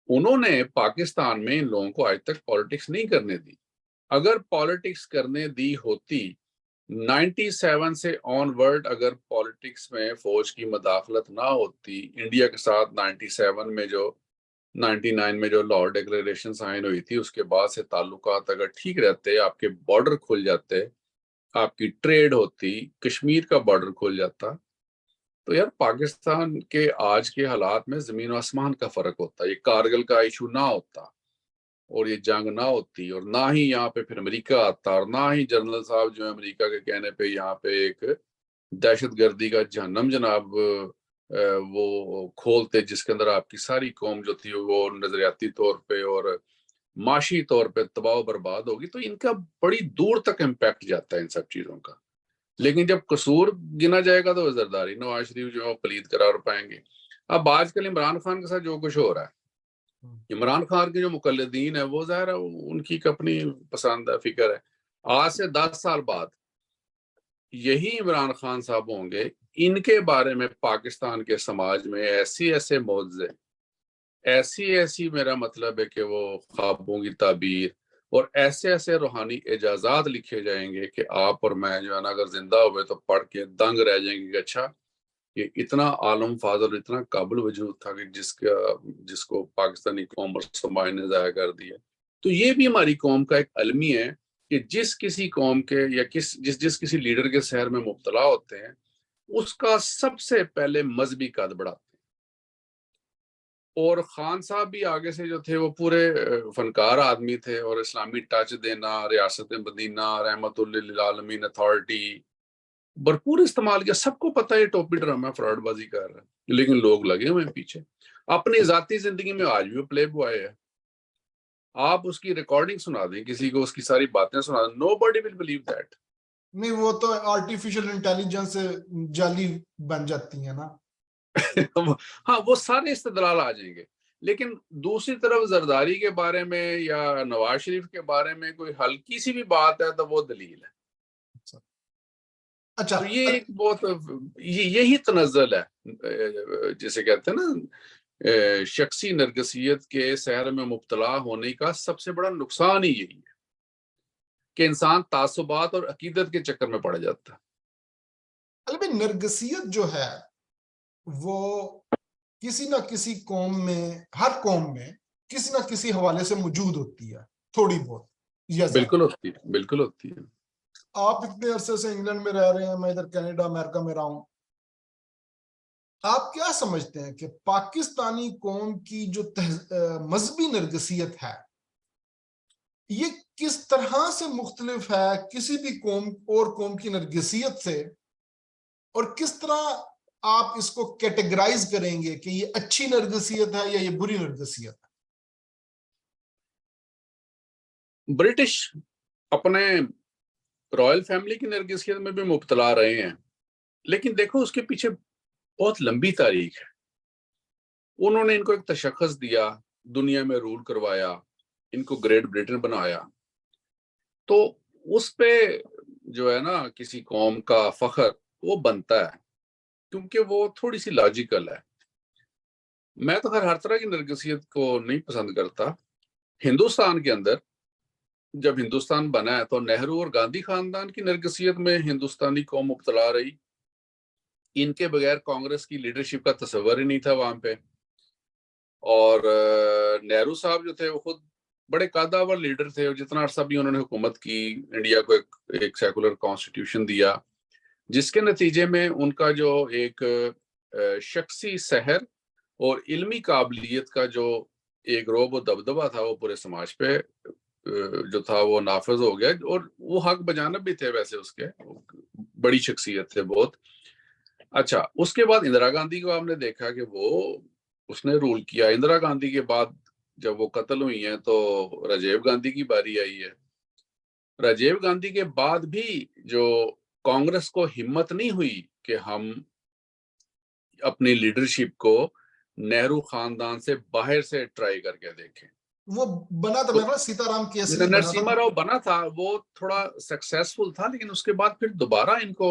انہوں نے پاکستان میں ان لوگوں کو آج تک پالیٹکس نہیں کرنے دی۔ اگر پالیٹکس کرنے دی ہوتی 97 سے آن ورڈ، اگر پالیٹکس میں فوج کی مداخلت نہ ہوتی، انڈیا کے ساتھ 97 میں جو 99 میں جو لاہور ڈیکلیریشن سائن ہوئی تھی، اس کے بعد سے تعلقات اگر ٹھیک رہتے، آپ کے بارڈر کھل جاتے، آپ کی ٹریڈ ہوتی، کشمیر کا بارڈر کھل جاتا، تو یار پاکستان کے آج کے حالات میں زمین و آسمان کا فرق ہوتا۔ یہ کارگل کا ایشو نہ ہوتا اور یہ جنگ نہ ہوتی، اور نہ ہی یہاں پہ پھر امریکہ آتا، اور نہ ہی جنرل صاحب جو ہے امریکہ کے کہنے پہ یہاں پہ ایک دہشت گردی کا جہنم جناب وہ کھولتے، جس کے اندر آپ کی ساری قوم جو تھی وہ نظریاتی طور پہ اور معاشی طور پہ تباہ و برباد ہوگی۔ تو ان کا بڑی دور تک امپیکٹ جاتا ہے ان سب چیزوں کا۔ لیکن جب قصور گنا جائے گا تو زرداری، نواز شریف جو ہے پلید قرار پائیں گے۔ اب آج کل عمران خان کے ساتھ جو کچھ ہو رہا ہے، عمران خان کے جو مقلدین ہیں وہ ظاہر ہے ان کی اپنی پسند فکر ہے۔ آج سے 10 سال بعد یہی عمران خان صاحب ہوں گے، ان کے بارے میں پاکستان کے سماج میں ایسے معجزے، ایسی میرا مطلب ہے کہ وہ خوابوں کی تعبیر، اور ایسے ایسے روحانی اعجازات لکھے جائیں گے کہ آپ اور میں جو ہے نا اگر زندہ ہوئے تو پڑھ کے دنگ رہ جائیں گے کہ اچھا یہ اتنا عالم فاضل اتنا قابل وجود تھا کہ جس کو پاکستانی قوم اور سماج نے ضائع کر دیا. تو یہ بھی ہماری قوم کا ایک المی ہے کہ جس کسی قوم کے یا جس کسی لیڈر کے سحر میں مبتلا ہوتے ہیں اس کا سب سے پہلے مذہبی قد بڑھاتے ہیں. اور خان صاحب بھی آگے سے جو تھے وہ پورے فنکار آدمی تھے اور اسلامی ٹچ دینا, ریاست مدینہ, رحمت للعالمین اتھارٹی بھرپور استعمال کیا. سب کو پتہ ہے ٹوپی ڈرامہ فراڈ بازی کر رہا ہے لیکن لوگ لگے ہوئے ہیں پیچھے. اپنی ذاتی زندگی میں آج بھی پلے بوائے ہے. آپ اس کی ریکارڈنگ سنا دیں کسی کو, اس کی ساری باتیں سنا دیں, nobody will believe that. نہیں وہ تو آرٹیفیشل انٹیلیجنس سے جعلی بن جاتی ہیں نا. ہاں وہ سارے استدلال آ جائیں گے. لیکن دوسری طرف زرداری کے بارے میں یا نواز شریف کے بارے میں کوئی ہلکی سی بھی بات ہے تو وہ دلیل ہے. اچھا تو یہ ایک بہت یہی تنزل ہے جسے کہتے ہیں نا شخصی نرگسیت کے سحر میں مبتلا ہونے کا سب سے بڑا نقصان ہی یہی ہے کہ انسان تعصبات اور عقیدت کے چکر میں پڑ جاتا ہے. نرگسیت جو ہے وہ کسی نہ کسی قوم میں, ہر قوم میں کسی نہ کسی حوالے سے موجود ہوتی ہے تھوڑی بہت یا زیادہ. بالکل ہوتی ہے, بالکل ہوتی ہے. آپ اتنے عرصے سے انگلینڈ میں رہ رہے ہیں, میں ادھر کینیڈا امریکہ میں رہا ہوں. آپ کیا سمجھتے ہیں کہ پاکستانی قوم کی جو مذہبی نرگسیت ہے یہ کس طرح سے مختلف ہے کسی بھی قوم کی نرگسیت سے, اور کس طرح آپ اس کو کیٹیگرائز کریں گے کہ یہ اچھی نرگسیت ہے یا یہ بری نرگسیت ہے؟ برٹش اپنے رائل فیملی کی نرگسیت میں بھی مبتلا رہے ہیں لیکن دیکھو اس کے پیچھے بہت لمبی تاریخ ہے. انہوں نے ان کو ایک تشخص دیا, دنیا میں رول کروایا, ان کو گریٹ برٹن بنایا. تو اس پہ جو ہے نا کسی قوم کا فخر وہ بنتا ہے کیونکہ وہ تھوڑی سی لاجیکل ہے. میں تو ہر طرح کی نرگسیت کو نہیں پسند کرتا. ہندوستان کے اندر جب ہندوستان بنا ہے تو نہرو اور گاندھی خاندان کی نرگسیت میں ہندوستانی قوم مبتلا رہی. ان کے بغیر کانگریس کی لیڈرشپ کا تصور ہی نہیں تھا وہاں پہ. اور نہرو صاحب جو تھے وہ خود بڑے قادآور لیڈر تھے اور جتنا عرصہ بھی انہوں نے حکومت کی, انڈیا کو ایک سیکولر کانسٹیٹیوشن دیا جس کے نتیجے میں ان کا جو ایک شخصی سحر اور علمی قابلیت کا جو ایک روب و دبدبہ تھا وہ پورے سماج پہ جو تھا وہ نافذ ہو گیا. اور وہ حق بجانب بھی تھے ویسے, اس کے بڑی شخصیت تھے بہت. اچھا اس کے بعد اندرا گاندھی کو آپ نے دیکھا کہ اس نے رول کیا. اندرا گاندھی کے بعد جب وہ قتل ہوئی ہیں تو راجیو گاندھی کی باری آئی ہے. راجیو گاندھی کے بعد بھی جو کانگریس کو ہمت نہیں ہوئی کہ ہم اپنی لیڈرشپ کو نہرو خاندان سے باہر سے ٹرائی کر کے دیکھیں. وہ بنا تھا میرا سیتا رام کیسری نرسمہا راؤ بنا تھا, وہ تھوڑا سکسیسفل تھا لیکن اس کے بعد پھر دوبارہ ان کو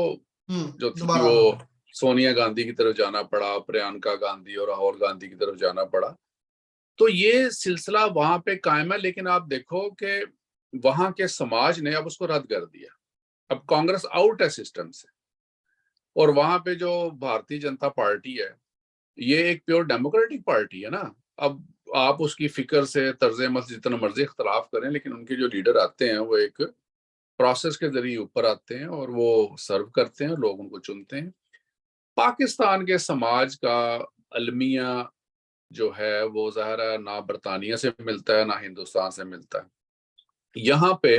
جو تھی وہ سونیا گاندھی کی طرف جانا پڑا, پریانکا گاندھی اور راہل گاندھی کی طرف جانا پڑا. تو یہ سلسلہ وہاں پہ قائم ہے لیکن آپ دیکھو کہ وہاں کے سماج نے اب اس کو رد کر دیا. اب کانگریس آؤٹ ہے سسٹم سے اور وہاں پہ جو بھارتی جنتا پارٹی ہے یہ ایک پیور ڈیموکریٹک پارٹی ہے نا. اب آپ اس کی فکر سے طرز عمل سے جتنا مرضی اختلاف کریں لیکن ان کے جو لیڈر آتے ہیں وہ ایک پروسیس کے ذریعے اوپر آتے ہیں اور وہ سرو کرتے ہیں, لوگ ان کو چنتے ہیں. پاکستان کے سماج کا المیہ جو ہے وہ ظاہر ہے نہ برطانیہ سے ملتا ہے نہ ہندوستان سے ملتا ہے. یہاں پہ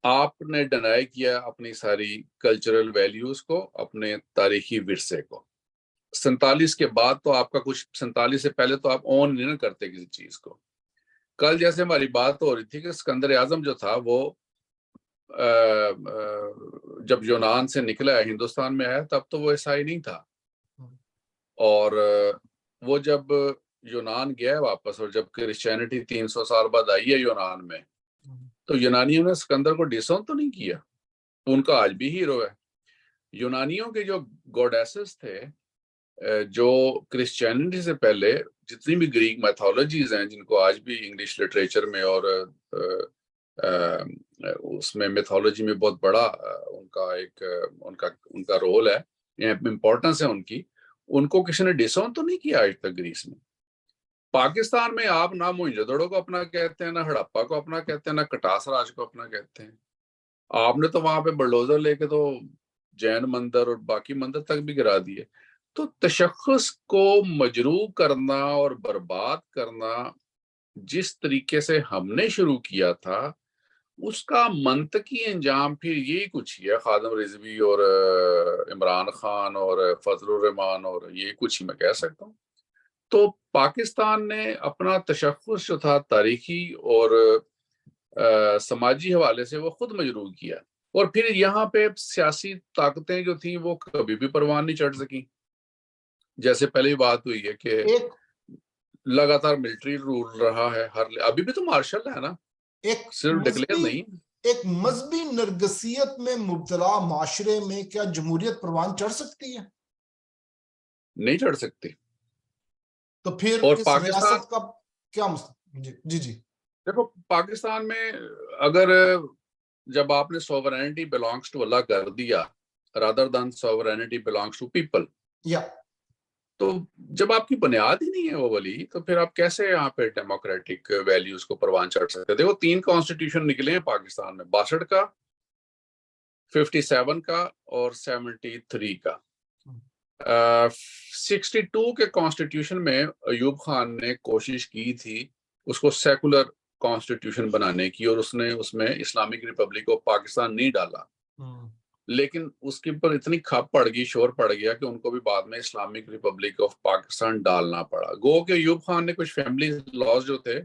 آپ نے ڈینائی کیا اپنی ساری کلچرل ویلیوز کو, اپنے تاریخی ورثے کو. 47 کے بعد تو آپ کا کچھ, 47 سے پہلے تو آپ اون نہیں کرتے کسی چیز کو. کل جیسے ہماری بات ہو رہی تھی کہ اسکندر اعظم جو تھا وہ جب یونان سے نکلا ہے ہندوستان میں آیا تب تو وہ عیسائی نہیں تھا, اور وہ جب یونان گیا ہے واپس اور جب کرسچینٹی 300 سال بعد آئی ہے یونان میں تو یونانیوں نے اسکندر کو ڈسون تو نہیں کیا, ان کا آج بھی ہیرو ہے. یونانیوں کے جو گوڈیسز تھے جو کرسچینٹی سے پہلے جتنی بھی گریک میتھولوجیز ہیں جن کو آج بھی انگلش لٹریچر میں اور اس میں میتھولوجی میں بہت بڑا ان کا رول ہے، امپورٹنس ہے ان کی. ان کو کسی نے ڈسون تو نہیں کیا آج تک گریس میں. پاکستان میں آپ نہ موئنجودڑو کو اپنا کہتے ہیں، نہ ہڑپا کو اپنا کہتے ہیں، نہ کٹاس راج کو اپنا کہتے ہیں. آپ نے تو وہاں پہ بلڈوزر لے کے تو جین مندر اور باقی مندر تک بھی گرا دیے. تو تشخص کو مجروح کرنا اور برباد کرنا جس طریقے سے ہم نے شروع کیا تھا، اس کا منطقی انجام پھر یہی کچھ ہی ہے. خادم رضوی اور عمران خان اور فضل الرحمان اور یہ کچھ ہی میں کہہ سکتا ہوں. تو پاکستان نے اپنا تشخص جو تھا تاریخی اور سماجی حوالے سے وہ خود مجروح کیا، اور پھر یہاں پہ سیاسی طاقتیں جو تھیں وہ کبھی بھی پروان نہیں چڑھ سکیں. جیسے پہلے بات ہوئی ہے کہ لگاتار ملٹری رول رہا ہے، ابھی بھی تو مارشل ہے نا، صرف ڈکلیئر نہیں. ایک مذہبی نرگسیت میں مبتلا معاشرے میں کیا جمہوریت پروان چڑھ سکتی ہے؟ نہیں چڑھ سکتی. تو پھر اور اس ریاست کا کیا جی دیکھو، پاکستان میں اگر جب آپ نے سوورینٹی بلانگس ٹو اللہ کر دیا rather than sovereignty belongs to people, تو جب آپ کی بنیاد ہی نہیں ہے وہ والی، تو پھر آپ کیسے یہاں پہ ڈیموکریٹک ویلیوز کو پروان چڑھ سکتے؟ دیکھو 3 کانسٹیٹیوشن نکلے ہیں پاکستان میں، 62 کا، 57 کا اور 73 کا. 62 کے کانسٹیٹیوشن میں ایوب خان نے کوشش کی تھی اس کو سیکولر کانسٹیٹیوشن بنانے کی، اور اس نے اس میں اسلامک ریپبلک آف پاکستان نہیں ڈالا. لیکن اس کے اوپر اتنی کھپ پڑ گئی، شور پڑ گیا کہ ان کو بھی بعد میں اسلامک ریپبلک آف پاکستان ڈالنا پڑا. گو کہ ایوب خان نے کچھ فیملی لاز جو تھے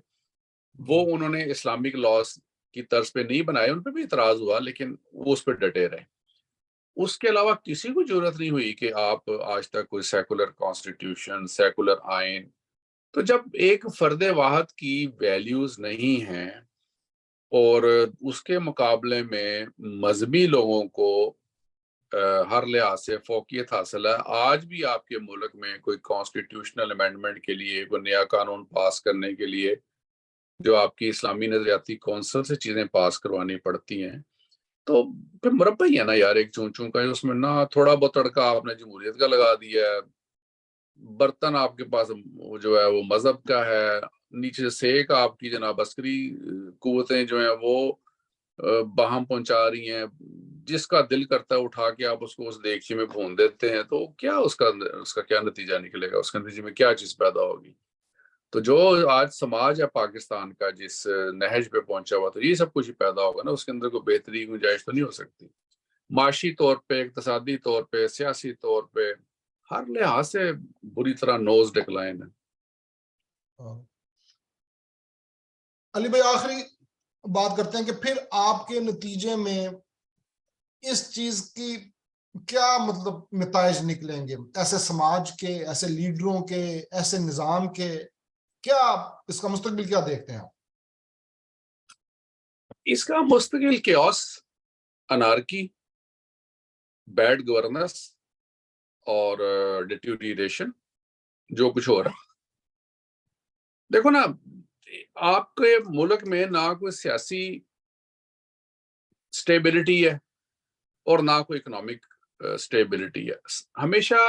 وہ انہوں نے اسلامک لاز کی طرز پہ نہیں بنائے، ان پہ بھی اعتراض ہوا لیکن وہ اس پہ ڈٹے رہے. اس کے علاوہ کسی کو ضرورت نہیں ہوئی کہ آپ آج تک کوئی سیکولر کانسٹیٹیوشن، سیکولر آئین. تو جب ایک فرد واحد کی ویلیوز نہیں ہیں اور اس کے مقابلے میں مذہبی لوگوں کو ہر لحاظ سے فوقیت حاصل ہے، آج بھی آپ کے ملک میں کوئی کانسٹیٹیوشنل امینڈمنٹ کے لیے، کوئی نیا قانون پاس کرنے کے لیے جو آپ کی اسلامی نظریاتی کونسل سے چیزیں پاس کروانی پڑتی ہیں، تو پھر مربع ہی ہے نا یار، ایک چون کا. اس میں نہ تھوڑا بہت تڑکا آپ نے جمہوریت کا لگا دیا ہے، برتن آپ کے پاس جو ہے وہ مذہب کا ہے، نیچے سیک آپ کی جناب عسکری قوتیں جو ہیں وہ باہم پہنچا رہی ہیں. جس کا دل کرتا ہے اٹھا کے آپ اس کو اس دیگچی میں بھون دیتے ہیں، تو کیا اس کا کیا نتیجہ نکلے گا؟ اس کے نتیجے میں کیا چیز پیدا ہوگی؟ تو جو آج سماج ہے پاکستان کا جس نہج پہ پہنچا ہوا، تو یہ سب کچھ ہی پیدا ہوگا نا. اس کے اندر کوئی بہتری گنجائش تو نہیں ہو سکتی. معاشی طور پہ، اقتصادی طور پہ، سیاسی طور پہ، ہر لحاظ سے بری طرح نوز ڈکلائن ہے. علی بھائی آخری بات کرتے ہیں کہ پھر آپ کے نتیجے میں اس چیز کی کیا مطلب نتائج نکلیں گے، ایسے سماج کے، ایسے لیڈروں کے، ایسے نظام کے؟ کیا اس کا مستقبل کیا دیکھتے ہیں آپ؟ اس کا مستقبل کیوس، انارکی، بیڈ گورننس اور ڈیٹیوریشن جو کچھ ہو رہا. دیکھو نا، آپ کے ملک میں نہ کوئی سیاسی سٹیبلٹی ہے اور نہ کوئی اکنامک سٹیبلٹی ہے. ہمیشہ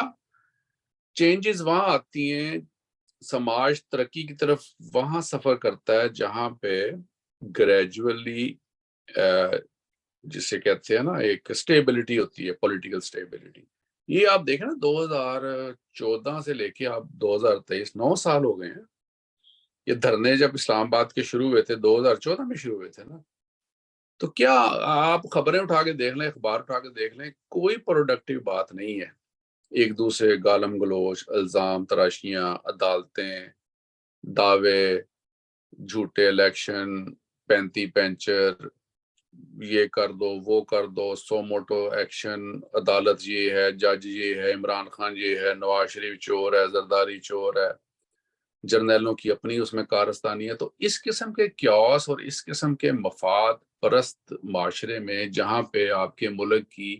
چینجز وہاں آتی ہیں، سماج ترقی کی طرف وہاں سفر کرتا ہے جہاں پہ گریجولی جسے کہتے ہیں نا ایک سٹیبلٹی ہوتی ہے، پولیٹیکل سٹیبلٹی. یہ آپ دیکھیں نا 2014 سے لے کے آپ 2023 9 سال ہو گئے ہیں. یہ دھرنے جب اسلام آباد کے شروع ہوئے تھے 2014 میں شروع ہوئے تھے نا، تو کیا آپ خبریں اٹھا کے دیکھ لیں، اخبار اٹھا کے دیکھ لیں، کوئی پروڈکٹیو بات نہیں ہے. ایک دوسرے گالم گلوچ، الزام تراشیاں، عدالتیں، دعوے، جھوٹے الیکشن، 35 پینچر، یہ کر دو وہ کر دو، سو موٹو ایکشن، عدالت یہ ہے، جج یہ ہے، عمران خان یہ ہے، نواز شریف چور ہے، زرداری چور ہے، جرنیلوں کی اپنی اس میں کارستانی ہے. تو اس قسم کے کیوس اور اس قسم کے مفاد پرست معاشرے میں جہاں پہ آپ کے ملک کی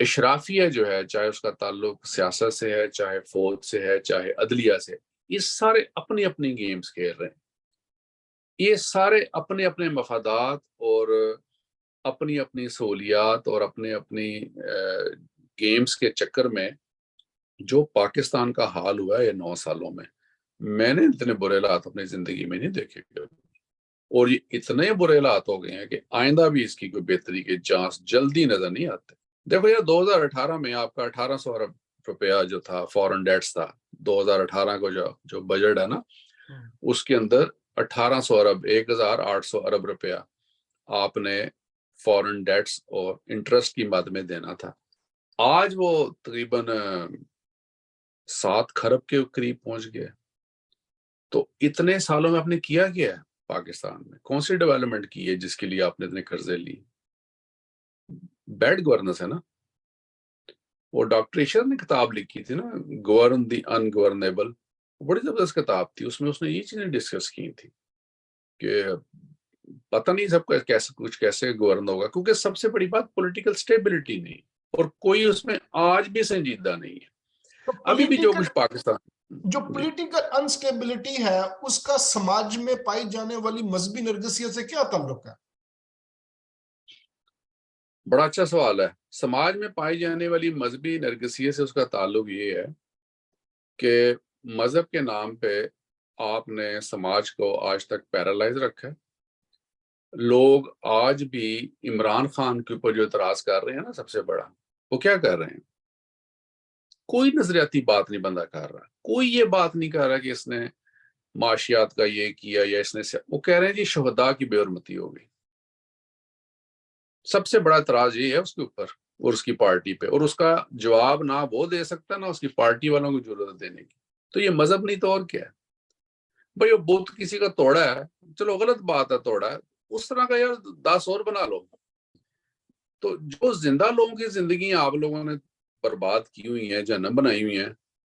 اشرافیہ جو ہے، چاہے اس کا تعلق سیاست سے ہے، چاہے فوج سے ہے، چاہے عدلیہ سے، یہ سارے اپنی اپنی گیمز کھیل رہے ہیں. یہ سارے اپنے اپنے مفادات اور اپنی اپنی سہولیات اور اپنے اپنی گیمز کے چکر میں جو پاکستان کا حال ہوا ہے 9 سالوں میں نے اتنے برے حالات اپنی زندگی میں نہیں دیکھے، اور یہ اتنے برے حالات ہو گئے ہیں کہ آئندہ بھی اس کی کوئی بہتری کے چانس جلدی نظر نہیں آتے. دیکھو یار 2018 میں آپ کا 1800 ارب روپیہ جو تھا فورن ڈیٹس تھا، 2018 کو جو بجٹ ہے نا، اس کے اندر 1800 ارب 1800 ارب روپیہ آپ نے فورن ڈیٹس اور انٹرسٹ کی مد میں دینا تھا. آج وہ تقریباً 7 کھرب کے قریب پہنچ گئے. تو اتنے سالوں میں آپ نے کیا ہے پاکستان میں؟ کون سی ڈیولپمنٹ کی ہے جس کے لیے آپ نے اتنے قرضے لی؟ بیڈ گورننس ہے نا. وہ ڈاکٹر ایشر نے کتاب لکھی تھی نا، گورن دی ان گورنیبل، بڑی زبردست کتاب تھی. اس میں اس نے یہ چیزیں ڈسکس کی تھی کہ پتہ نہیں سب کیسے گورن ہوگا، کیونکہ سب سے بڑی بات پولیٹیکل سٹیبلٹی نہیں، اور کوئی اس میں آج بھی سنجیدہ نہیں ہے. ابھی بھی جو کچھ پاکستان جو پولیٹیکل انسٹیبلٹی ہے اس کا سماج میں پائی جانے والی مذہبی نرگسیت سے کیا تعلق ہے؟ بڑا اچھا سوال ہے. سماج میں پائی جانے والی مذہبی نرگسیت سے اس کا تعلق یہ ہے کہ مذہب کے نام پہ آپ نے سماج کو آج تک پیرالائز رکھا ہے. لوگ آج بھی عمران خان کے اوپر جو اعتراض کر رہے ہیں نا، سب سے بڑا وہ کیا کر رہے ہیں؟ کوئی نظریاتی بات نہیں بندہ کر رہا، کوئی یہ بات نہیں کر رہا کہ اس نے معاشیات کا یہ کیا یا اس نے وہ کہہ رہے ہیں جی شہداء کی بے حرمتی ہو گئی. سب سے بڑا اعتراض یہ ہے اس کے اوپر اور اس کی پارٹی پہ، اور اس کا جواب نہ وہ دے سکتا نہ اس کی پارٹی والوں کو ضرورت دینے کی. تو یہ مذہب نہیں تو اور کیا ہے بھائی؟ وہ بت کسی کا توڑا ہے، چلو غلط بات ہے توڑا ہے، اس طرح کا یار 10 اور بنا لو. تو جو زندہ لوگوں کی زندگی آپ لوگوں نے برباد کی ہوئی ہیں، جہنم بنائی ہوئی ہیں،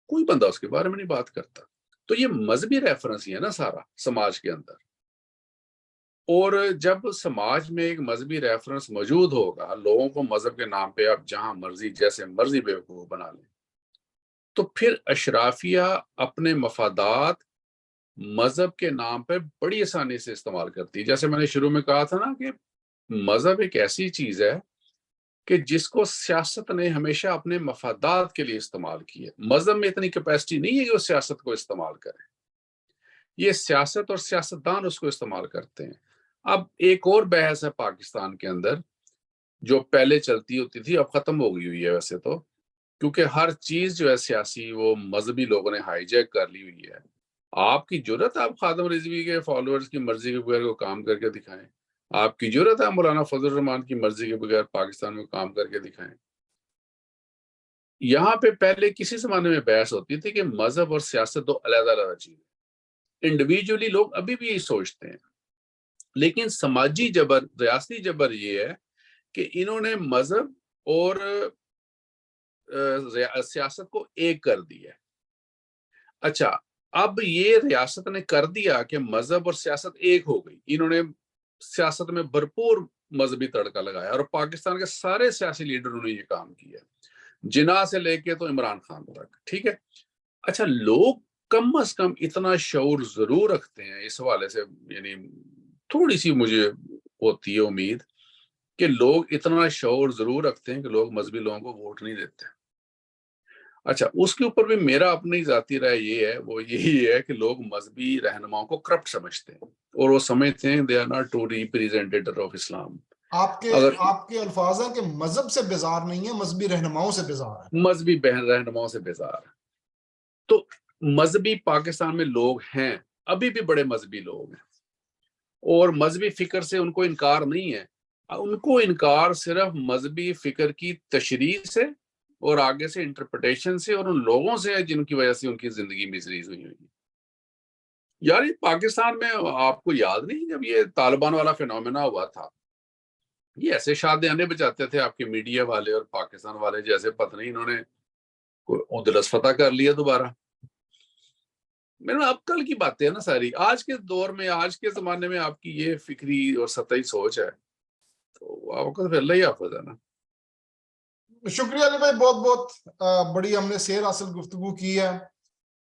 کوئی بندہ اس کے بارے میں نہیں بات کرتا. تو یہ مذہبی ریفرنس ہی ہے نا سارا سماج کے اندر. اور جب سماج میں ایک مذہبی ریفرنس موجود ہوگا، لوگوں کو مذہب کے نام پہ آپ جہاں مرضی جیسے مرضی بیوقوف بنا لیں، تو پھر اشرافیہ اپنے مفادات مذہب کے نام پہ بڑی آسانی سے استعمال کرتی ہے. جیسے میں نے شروع میں کہا تھا نا کہ مذہب ایک ایسی چیز ہے کہ جس کو سیاست نے ہمیشہ اپنے مفادات کے لیے استعمال کی ہے. مذہب میں اتنی کیپیسٹی نہیں ہے کہ وہ سیاست کو استعمال کرے، یہ سیاست اور سیاستدان اس کو استعمال کرتے ہیں. اب ایک اور بحث ہے پاکستان کے اندر جو پہلے چلتی ہوتی تھی، اب ختم ہو گئی ہوئی ہے ویسے تو، کیونکہ ہر چیز جو ہے سیاسی وہ مذہبی لوگوں نے ہائی جیک کر لی ہوئی ہے. آپ کی جرت ہے آپ خادم رضوی کے فالوورز کی مرضی کے بغیر کو کام کر کے دکھائیں، آپ کی جرت ہے مولانا فضل الرحمان کی مرضی کے بغیر پاکستان میں کام کر کے دکھائیں. یہاں پہ پہلے کسی زمانے میں بحث ہوتی تھی کہ مذہب اور سیاست دو علیحدہ علیحدہ چیز، انڈیویجولی لوگ ابھی بھی یہی سوچتے ہیں. لیکن سماجی جبر، ریاستی جبر یہ ہے کہ انہوں نے مذہب اور سیاست کو ایک کر دیا. اچھا اب یہ ریاست نے کر دیا کہ مذہب اور سیاست ایک ہو گئی، انہوں نے سیاست میں بھرپور مذہبی تڑکا لگایا، اور پاکستان کے سارے سیاسی لیڈروں نے یہ کام کیا، جناح سے لے کے تو عمران خان تک. ٹھیک ہے، اچھا لوگ کم از کم اتنا شعور ضرور رکھتے ہیں اس حوالے سے، یعنی تھوڑی سی مجھے ہوتی ہے امید کہ لوگ اتنا شعور ضرور رکھتے ہیں کہ لوگ مذہبی لوگوں کو ووٹ نہیں دیتے. اچھا اس کے اوپر بھی میرا اپنی ذاتی رائے یہ ہے، وہ یہی ہے کہ لوگ مذہبی رہنماؤں کو کرپٹ سمجھتے ہیں، اور وہ سمجھتے ہیں they are not true representative of Islam. آپ کے الفاظ ہیں کہ مذہب سے بیزار نہیں ہے، مذہبی رہنماؤں سے بیزار ہے. مذہبی رہنماؤں سے بیزار. تو مذہبی پاکستان میں لوگ ہیں، ابھی بھی بڑے مذہبی لوگ ہیں، اور مذہبی فکر سے ان کو انکار نہیں ہے. ان کو انکار صرف مذہبی فکر کی تشریح سے اور آگے سے انٹرپریٹیشن سے اور ان لوگوں سے ہے جن کی وجہ سے ان کی زندگی میزریز ہوئی ہوئی. یار پاکستان میں آپ کو یاد نہیں جب یہ طالبان والا فینومینا ہوا تھا، یہ ایسے شادیانے بچاتے تھے آپ کے میڈیا والے اور پاکستان والے جیسے پتہ نہیں انہوں نے اندلس فتح کر لیا دوبارہ. میرا اب کل کی باتیں ہیں نا ساری، آج کے دور میں آج کے زمانے میں آپ کی یہ فکری اور سطحی سوچ ہے تو آپ کو اللہ ہی حافظ ہے نا. شکریہ علی بھائی، بہت بہت بڑی ہم نے سیر حاصل گفتگو کی ہے،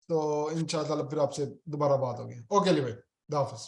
تو انشاءاللہ پھر آپ سے دوبارہ بات ہوگی. اوکے علی بھائی، خدا حافظ.